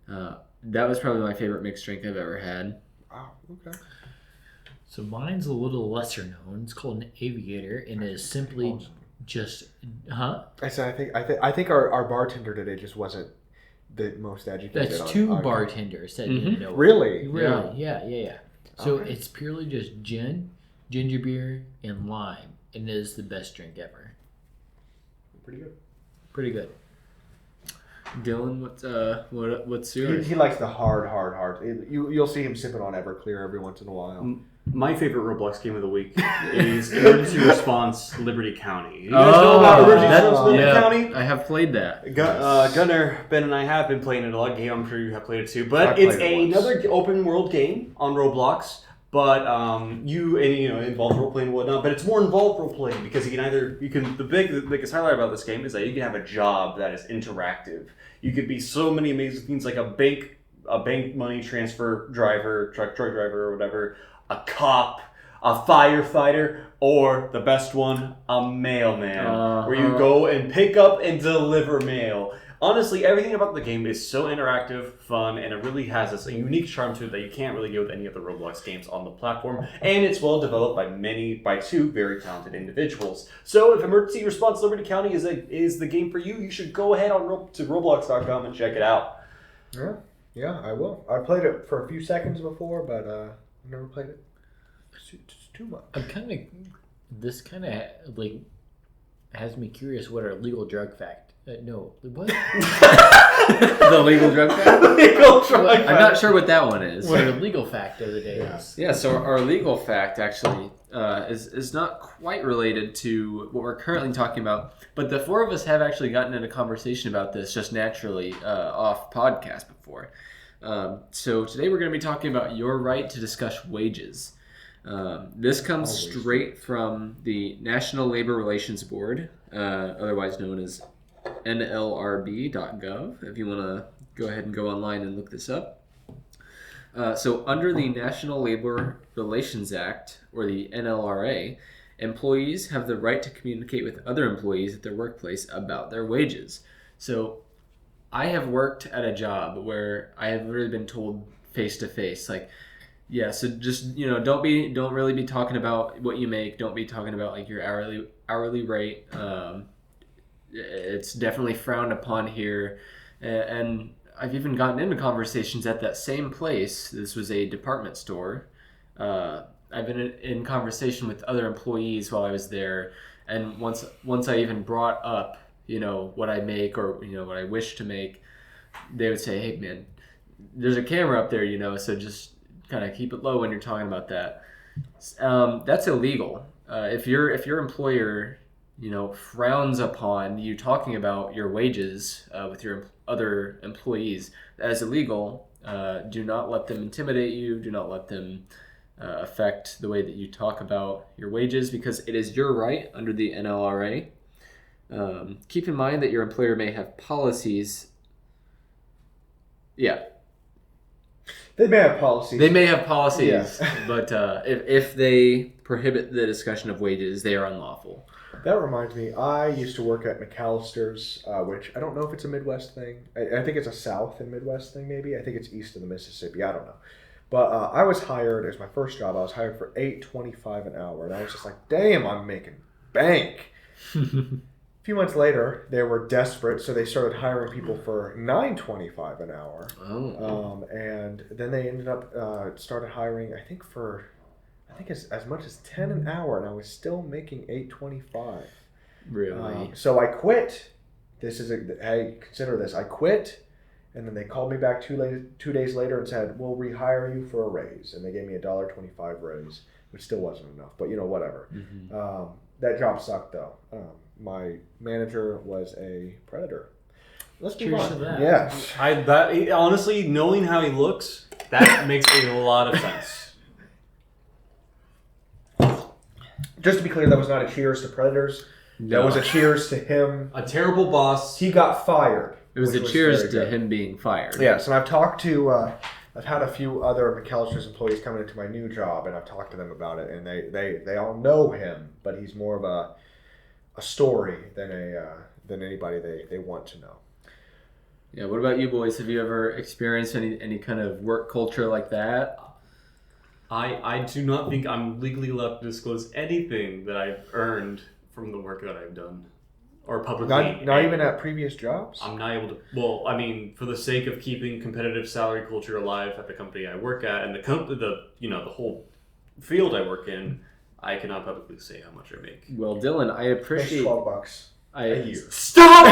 That was probably my favorite mixed drink I've ever had. Wow. Okay. So mine's a little lesser known. It's called an Aviator, and it is simply just, I said I think our bartender today just wasn't the most educated. That's on two our- bartenders that didn't know. Really? Really? Yeah. So Okay. it's purely just gin, ginger beer, and lime, and it is the best drink ever. Pretty good. Pretty good. Dylan, what's yours? He likes the hard. You'll see him sipping on Everclear every once in a while. My favorite Roblox game of the week is Emergency Response Liberty County. You guys know about Emergency Response Liberty County? I have played that. Gunnar, Ben, and I have been playing it a lot. I'm sure you have played it too. I But played it's it once. another open world game on Roblox. But it involves role playing and whatnot. But it's more involved role playing because the biggest highlight about this game is that you can have a job that is interactive. You could be so many amazing things like a bank money transfer driver, truck driver or whatever, a cop, a firefighter, or the best one, a mailman, where you go and pick up and deliver mail. Honestly, everything about the game is so interactive, fun, and it really has this unique charm to it that you can't really get with any of the Roblox games on the platform. And it's well developed by two very talented individuals. So if Emergency Response Liberty County is the game for you, you should go ahead to Roblox.com and check it out. Yeah, I will. I played it for a few seconds before, but I've never played it. It's too much. This kind of like has me curious what our legal drug fact. No, what? The legal drug fact? I'm not sure what that one is. What the legal fact of the day is. Yeah, so our legal fact actually is not quite related to what we're currently talking about, but the four of us have actually gotten in a conversation about this just naturally off podcast before. So today we're going to be talking about your right to discuss wages. This comes straight from the National Labor Relations Board, otherwise known as NLRB.gov, if you want to go ahead and go online and look this up. So under the National Labor Relations Act, or the NLRA, employees have the right to communicate with other employees at their workplace about their wages. So I have worked at a job where I have really been told face to face, like, yeah, so just, don't really be talking about what you make. Don't be talking about like your hourly rate. It's definitely frowned upon here. And I've even gotten into conversations at that same place. This was a department store. I've been in conversation with other employees while I was there. And once I even brought up, what I make or, what I wish to make, they would say, hey, man, there's a camera up there, so just kind of keep it low when you're talking about that. That's illegal. If your employer, frowns upon you talking about your wages with your other employees, that is illegal. Do not let them intimidate you. Do not let them affect the way that you talk about your wages, because it is your right under the NLRA. Keep in mind that your employer may have policies. Yeah. They may have policies. Yeah. But if they prohibit the discussion of wages, they are unlawful. That reminds me, I used to work at McAllister's, which I don't know if it's a Midwest thing. I think it's a South and Midwest thing, maybe. I think it's east of the Mississippi. I don't know. But I was hired, it was my first job, I was hired for $8.25 an hour. And I was just like, damn, I'm making bank. A few months later, they were desperate, so they started hiring people for $9.25 an hour. Oh. And then they ended up started hiring, I think as much as 10 an hour, and I was still making $8.25. Really? So I quit. Hey, consider this. I quit, and then they called me back 2 days later and said, "We'll rehire you for a raise," and they gave me a $1.25 raise, which still wasn't enough, but whatever. Mm-hmm. That job sucked though. My manager was a predator. Let's move Cheers on. to that. Yes. Honestly, knowing how he looks, that makes a lot of sense. Just to be clear, that was not a cheers to predators. That was a cheers to him. A terrible boss. He got fired. It was which a cheers very to good. him being fired. Yes, and I've talked to, I've had a few other McAllister's employees coming into my new job, and I've talked to them about it, and they all know him, but he's more of a story than anybody they want to know. Yeah. What about you boys? Have you ever experienced any kind of work culture like that? I do not think I'm legally allowed to disclose anything that I've earned from the work that I've done. Or publicly. Not even at previous jobs? I'm not able to. Well, I mean, for the sake of keeping competitive salary culture alive at the company I work at, and the whole field I work in, I cannot publicly say how much I make. Well, Dylan, I appreciate. $12 a year. Stop!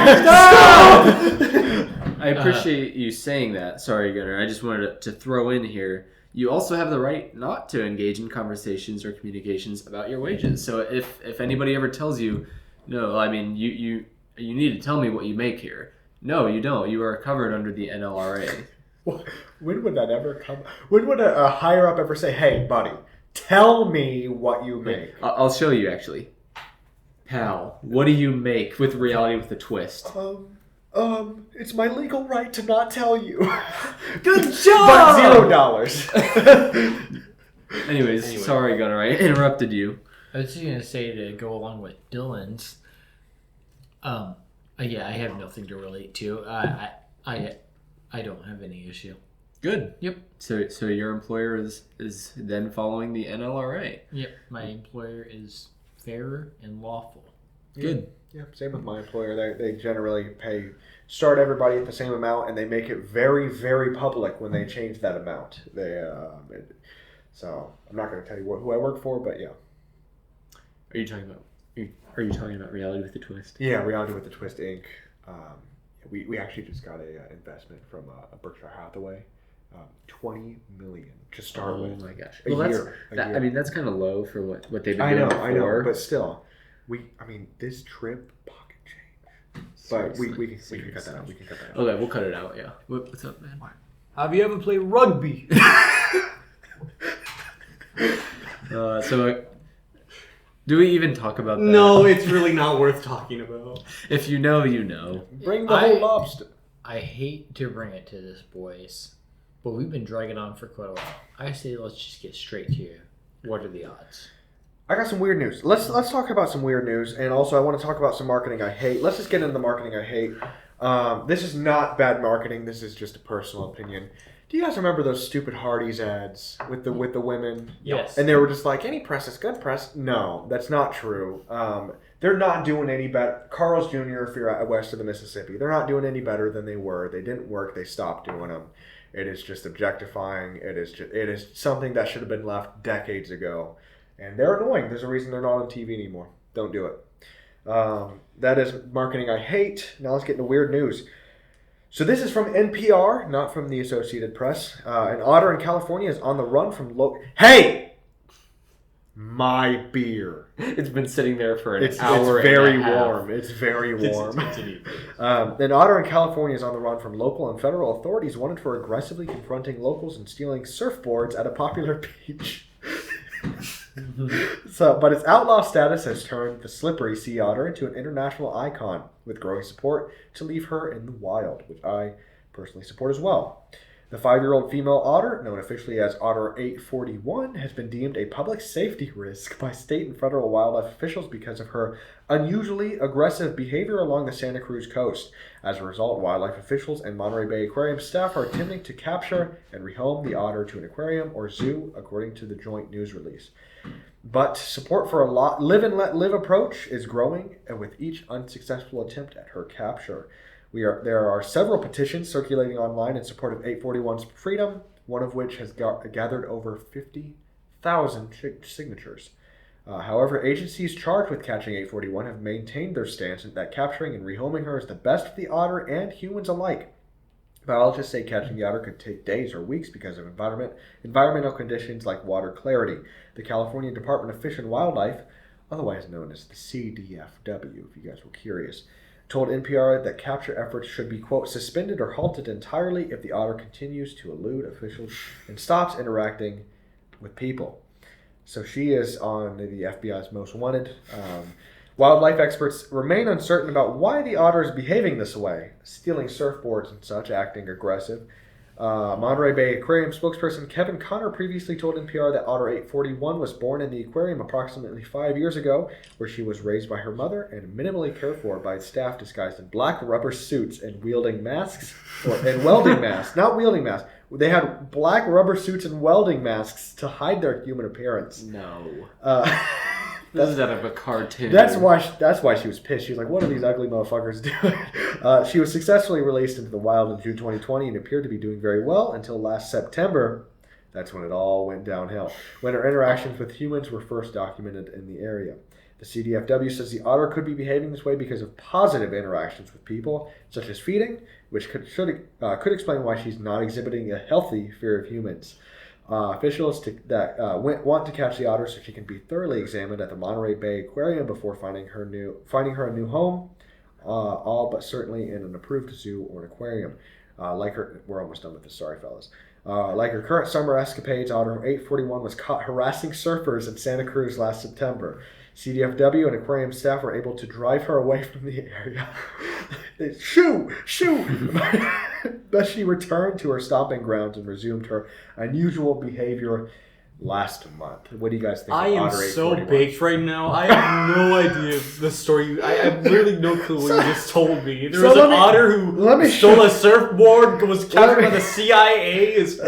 I appreciate you saying that. Sorry, Gunnar. I just wanted to throw in here. You also have the right not to engage in conversations or communications about your wages. So if anybody ever tells you, no, I mean you need to tell me what you make here. No, you don't. You are covered under the NLRA. When would that ever come? When would a higher up ever say, "Hey, buddy, tell me what you make"? I'll show you actually. Pal, what do you make with Reality with a Twist? It's my legal right to not tell you. Good But job! $0. Anyways, Anyway. sorry, Gunnar. I interrupted you. I was just gonna say to go along with Dylan's. Yeah, I have nothing to relate to. I don't have any issue. Good. Yep. So your employer is then following the NLRA. Yep. My employer is fair and lawful. Good. Yeah, same with my employer. They generally start everybody at the same amount, and they make it very, very public when they change that amount. So I'm not going to tell you who I work for, but yeah. Are you talking about Reality with a Twist? Yeah, Reality with the Twist Inc. We actually just got a investment from Berkshire Hathaway, $20 million to start with. Oh my gosh! A year. I mean, that's kind of low for what they've been I doing know, before. but still, this trip pocket change. But we can cut that out. We can cut that out. Okay, we'll cut it out. Yeah. What's up, man? Have you ever played rugby? So, do we even talk about that? No, it's really not worth talking about. If you know, you know. Bring the whole lobster. I hate to bring it to this, boys, but we've been dragging on for quite a while. I say let's just get straight to you. What are the odds? I got some weird news. Let's talk about some weird news, and also I want to talk about some marketing I hate. Let's just get into the marketing I hate. This is not bad marketing. This is just a personal opinion. Do you guys remember those stupid Hardee's ads with the women? Yes. And they were just like, any press is good press. No, that's not true. They're not doing any better. Carl's Jr., if you're west of the Mississippi, they're not doing any better than they were. They didn't work. They stopped doing them. It is just objectifying. It is something that should have been left decades ago. And they're annoying. There's a reason they're not on TV anymore. Don't do it. That is marketing I hate. Now let's get into weird news. So this is from NPR, not from the Associated Press. An otter in California is on the run from Hey! My beer. It's been sitting there for an It's hour. very and a half. warm. It's very warm. Continue. An otter in California is on the run from local and federal authorities wanted for aggressively confronting locals and stealing surfboards at a popular beach. But its outlaw status has turned the slippery sea otter into an international icon, with growing support to leave her in the wild, which I personally support as well. The 5-year-old female otter, known officially as Otter 841, has been deemed a public safety risk by state and federal wildlife officials because of her unusually aggressive behavior along the Santa Cruz coast. As a result, wildlife officials and Monterey Bay Aquarium staff are attempting to capture and rehome the otter to an aquarium or zoo, according to the joint news release. But support for a live and let live approach is growing, and with each unsuccessful attempt at her capture. There are several petitions circulating online in support of 841's freedom, one of which has gathered over 50,000 signatures. However, agencies charged with catching 841 have maintained their stance that capturing and rehoming her is the best for the otter and humans alike. Biologists say catching the otter could take days or weeks because of environmental conditions like water clarity. The California Department of Fish and Wildlife, otherwise known as the CDFW, if you guys were curious, told NPR that capture efforts should be, quote, suspended or halted entirely if the otter continues to elude officials and stops interacting with people. So she is on the FBI's most wanted. Wildlife experts remain uncertain about why the otter is behaving this way, stealing surfboards and such, acting aggressive. Monterey Bay Aquarium spokesperson Kevin Connor previously told NPR that Otter 841 was born in the aquarium approximately 5 years ago, where she was raised by her mother and minimally cared for by staff disguised in black rubber suits and welding masks. Not wielding masks. They had black rubber suits and welding masks to hide their human appearance. No. This is out of a cartoon. That's why she was pissed. She was like, what are these ugly motherfuckers doing? She was successfully released into the wild in June 2020 and appeared to be doing very well until last September. That's when it all went downhill, when her interactions with humans were first documented in the area. The CDFW says the otter could be behaving this way because of positive interactions with people, such as feeding, which could explain why she's not exhibiting a healthy fear of humans. Officials want to catch the otter so she can be thoroughly examined at the Monterey Bay Aquarium before finding her a new home, all but certainly in an approved zoo or an aquarium. We're almost done with this. Sorry, fellas. Like her current summer escapades, Otter 841 was caught harassing surfers in Santa Cruz last September. CDFW and aquarium staff were able to drive her away from the area. Shoo! But she returned to her stomping grounds and resumed her unusual behavior last month. What do you guys think I of am Otter so 841? baked right now. I have no idea the story. I have literally no clue what you just told me. There was an otter who stole a surfboard, was captured by the CIA, is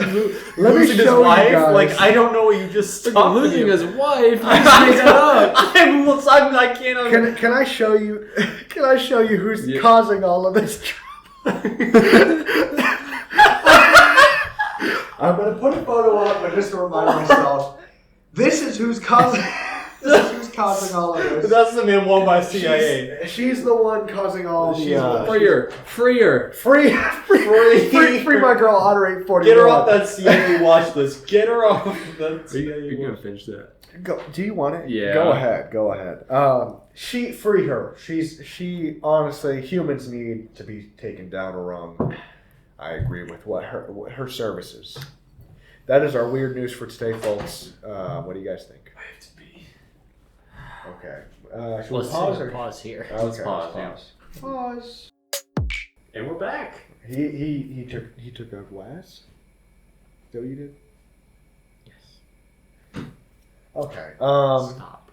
losing his wife. Like, I don't know what you just stopped losing his wife. You just I made that up. I can't. Can I show you? Can I show you who's causing all of this trouble? I'm gonna put a photo up, but just to remind myself, this is who's causing all of this. That's the man won by CIA. She's the one causing all the Free my girl Otter 841. Get her off that CIA watch list. Get her off that CIA. You're gonna finish that. Do you want it? Yeah. Go ahead. Free her. She honestly, humans need to be taken down or wrong. I agree with what her services. That is our weird news for today, folks. What do you guys think? I have to be. Okay. Should we Let's pause? pause here. Okay, Let's pause. Pause. And we're back. He took out glass. Is that what you did? Yes. Okay. Stop.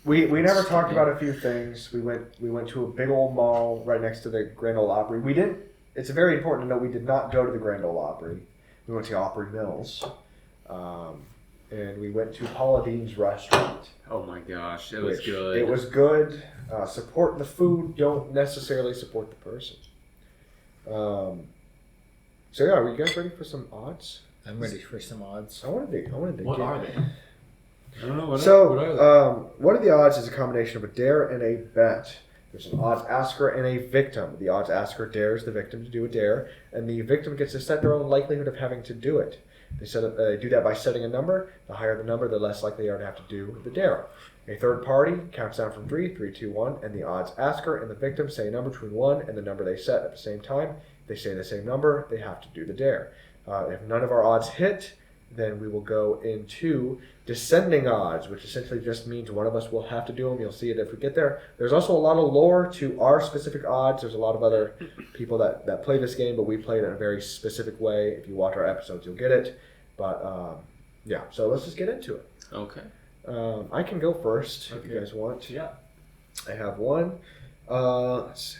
We never talked about a few things. We went to a big old mall right next to the Grand Ole Opry. We didn't. It's very important to know we did not go to the Grand Ole Opry. We went to Opry Mills, and we went to Paula Dean's restaurant. Oh my gosh, that was good. It was good. Support the food. Don't necessarily support the person. So yeah, are you guys ready for some odds? I'm ready for some odds. I wanted to. What are they? I don't know what What are the odds is a combination of a dare and a bet. There's an odds asker and a victim. The odds asker dares the victim to do a dare, and the victim gets to set their own likelihood of having to do it. They do that by setting a number. The higher the number, the less likely they are to have to do the dare. A third party counts down from 3, 2, 1, and the odds asker and the victim say a number between 1 and the number they set at the same time. If they say the same number, they have to do the dare. If none of our odds hit, then we will go into descending odds, which essentially just means one of us will have to do them. You'll see it if we get there. There's also a lot of lore to our specific odds. There's a lot of other people that play this game, but we play it in a very specific way. If you watch our episodes, you'll get it. But yeah, so let's just get into it. Okay. I can go first if you guys want. Yeah. I have one. Let's see.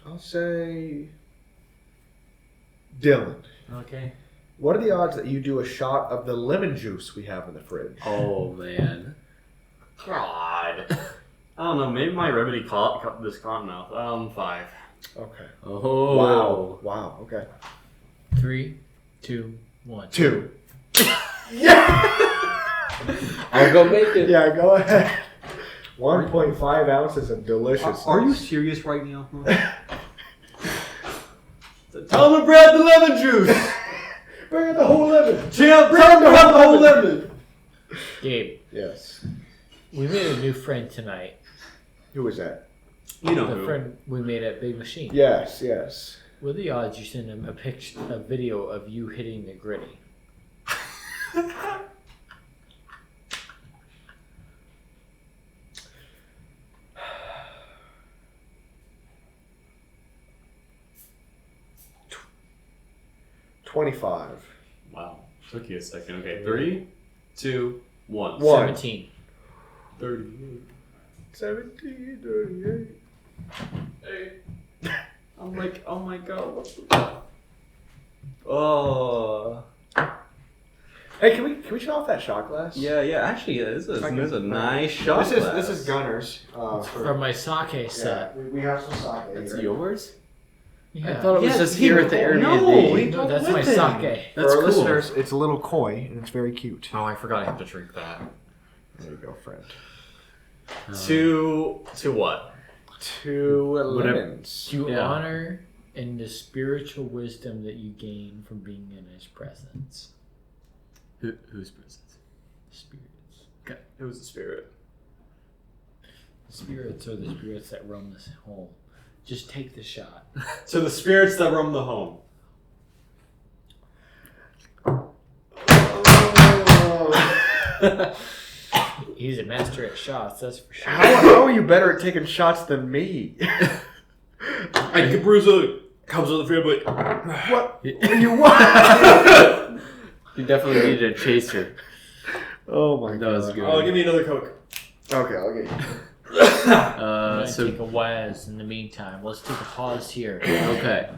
I'll say Dylan. Okay. What are the odds that you do a shot of the lemon juice we have in the fridge? Oh man. God. I don't know. Maybe my remedy caught this cotton mouth. 5. Okay. Oh. Wow. Okay. 3, 2, 1. 2. I'll go make it. Yeah, go ahead. 1.5 ounces of deliciousness. Are you serious right now? Tell him to grab the lemon juice. Bring in the whole lemon. Champ, bring him to grab the whole lemon. Gabe, Yes. we made a new friend tonight. Who was that? You know The who. friend we made at Big Machine. Yes. What are the odds you send him a video of you hitting the gritty? $25. Wow. Took you a second. Okay. 3, 2, 1. 17. 38. 17, 38. I'm like, oh my god, what the... Oh. Hey, can we shut off that shot glass? Yeah, actually, this is a nice shot. This is Gunner's. From my sake set. We have some sake. That's here. yours? Yeah. I thought it was Yes, just here at the Airbnb. No, that's my sake. That's For our cool. listeners, it's a little koi and it's very cute. Oh, I forgot I have to drink that. There you go, friend. To what? 2 Whatever. lemons. To Yeah. honor and the spiritual wisdom that you gain from being in his presence. Whose presence? Spirits. Okay. It was the spirit. The spirits are the spirits that roam this home. Just take the shot. To the spirits that roam the home. He's a master at shots, that's for sure. How are you better at taking shots than me? I can bruise it. Comes with the family. What? You what? You definitely needed a chaser. Oh my That god. was good. Oh, give me another Coke. Okay, I'll get you. I'm gonna So take a Waz in the meantime. Let's take a pause here. okay,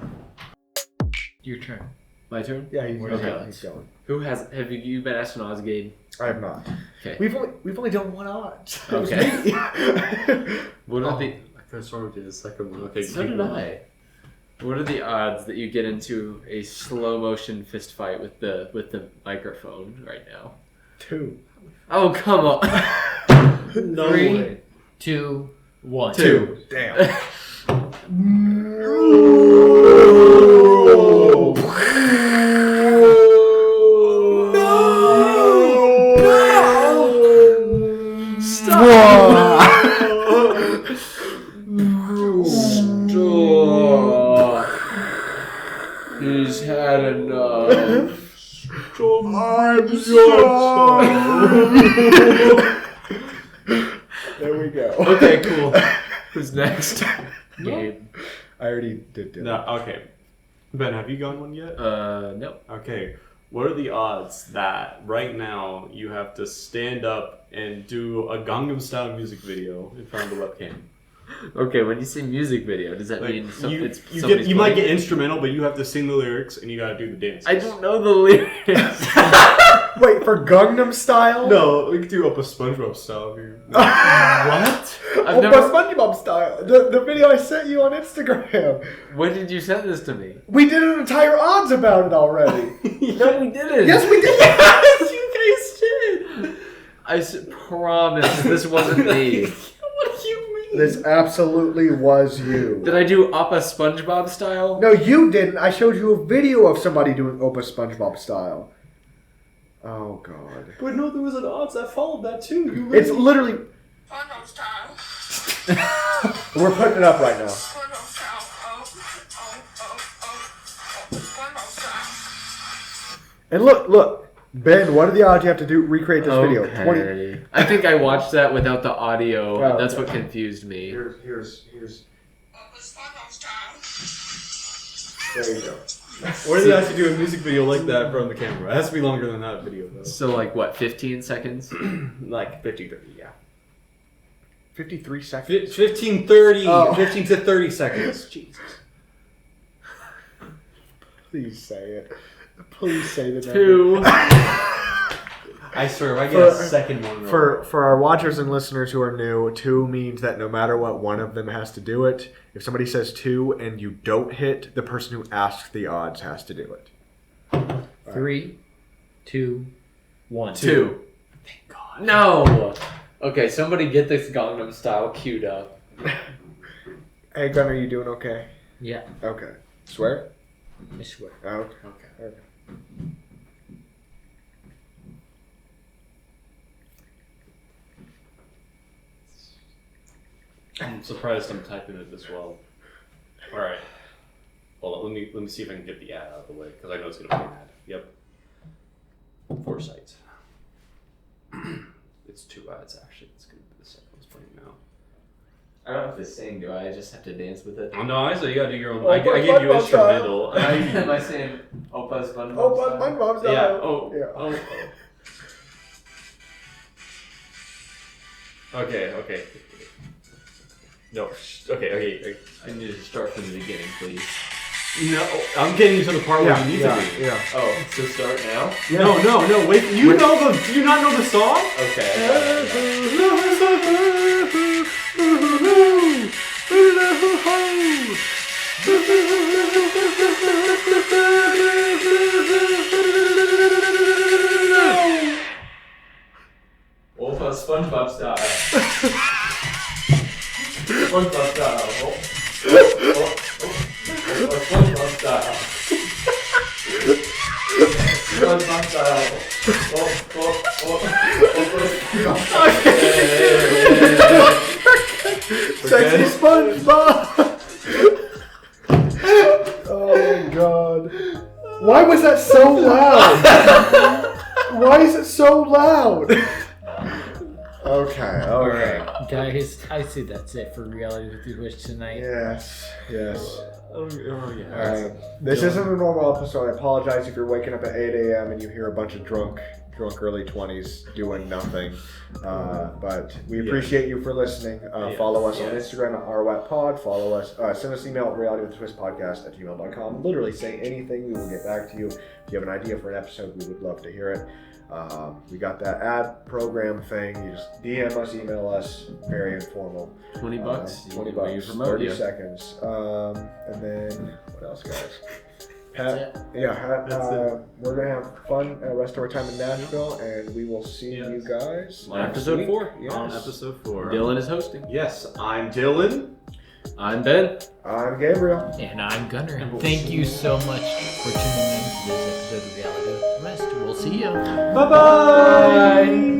Your turn. my turn. Yeah, he's Where going. are the He's going. Who has? Have you been asking Oz, Gabe? I have not. Okay. We've only done one odds. It was Okay. me. What are the? I could have sworn we did the second one. Okay. So keep did going. I. What are the odds that you get into a slow motion fist fight with the microphone right now? 2. Oh come on. No 3, way. 2, 1. 2. Damn. He's had enough. There we go. Okay, cool. Who's next? Gabe. I already did it. No, okay. Ben, have you gone one yet? No. Okay. What are the odds that right now you have to stand up and do a Gangnam Style music video in front of the webcam? Okay, when you say music video, does that Like, mean it's you might get instrumental, but you have to sing the lyrics and you gotta do the dance. I don't know the lyrics. Wait, for Gangnam Style? No, we could do up a SpongeBob style here. What? I've never. SpongeBob Style. The video I sent you on Instagram. When did you send this to me? We did an entire odds about it already. No, we didn't. Yes, we did. Yes, you guys did. I promise this wasn't me. What do you mean? This absolutely was you. Did I do Appa SpongeBob style? No, you didn't. I showed you a video of somebody doing Opa SpongeBob Style. Oh, God. But no, there was an odds that followed that too. You It's literally... SpongeBob style. We're putting it up right now. SpongeBob style. SpongeBob style. And look. Ben, what are the odds you have to recreate this video? 20. Okay. I think I watched that without the audio, Oh, and that's okay. what confused me. Here's. SpongeBob style. There you go. What does it have to do a music video like that from the camera? It has to be longer than that video though. So, like, what, 15 seconds? Like 50, 30, yeah. 53 seconds. 15, 30, Oh. 15 to 30 seconds. Jesus. Please say it. Please say the number. 2. I swear, if I get a second one For our watchers and listeners who are new, 2 means that no matter what, one of them has to do it. If somebody says 2 and you don't hit, the person who asks the odds has to do it. 3, 2, 1. 2. Thank God. No. Okay, somebody get this Gangnam Style queued up. Hey, Gunnar, you doing okay? Yeah, Okay. Swear? I swear. Okay. Okay. I'm surprised I'm typing it this well. All right. Hold on. Let me see if I can get the ad out of the way because I know it's gonna be an ad. Yep. Foresight. It's 2 ads actually. It's gonna be the second one's playing now. I don't have to sing, do I? I just have to dance with it. Oh, no, I say you gotta do your own. Oh, I gave you SpongeBob instrumental. Am I saying Opa SpongeBob? Oh, style? SpongeBob style. Yeah. Oh. Yeah. Oh. Okay. No. Okay. I need to start from the beginning, please. No, I'm getting to the part where you need to be. Yeah. Oh, so start now? No. Wait. Do you not know the song? Okay. I Opa SpongeBob style. SpongeBob style. SpongeBob style. SpongeBob style. Sexy SpongeBob! Oh my god. Why was that so loud? Why is it so loud? Okay. Guys, I see that's it for Reality with the Wish tonight. Yes. Oh yeah. This isn't a normal episode. I apologize if you're waking up at 8 a.m. and you hear a bunch of drunk early 20s doing nothing. But we appreciate you for listening. Follow us on Instagram at RWAT Pod. Follow us. Send us an email at realitywithtwistpodcast@gmail.com. Literally say anything. We will get back to you. If you have an idea for an episode, we would love to hear it. We got that ad program thing. You just DM us, email us. Very informal. $20. $20. 30 seconds. And then what else, guys? We're gonna have fun rest of our time in Nashville, and we will see you guys On next episode week. 4. Yes. On episode 4. Dylan is hosting. Yes, I'm Dylan. I'm Ben. I'm Gabriel. And I'm Gunnar. And thank you so much for tuning in to this episode of Reality with the Rest. We'll see you. Bye-bye.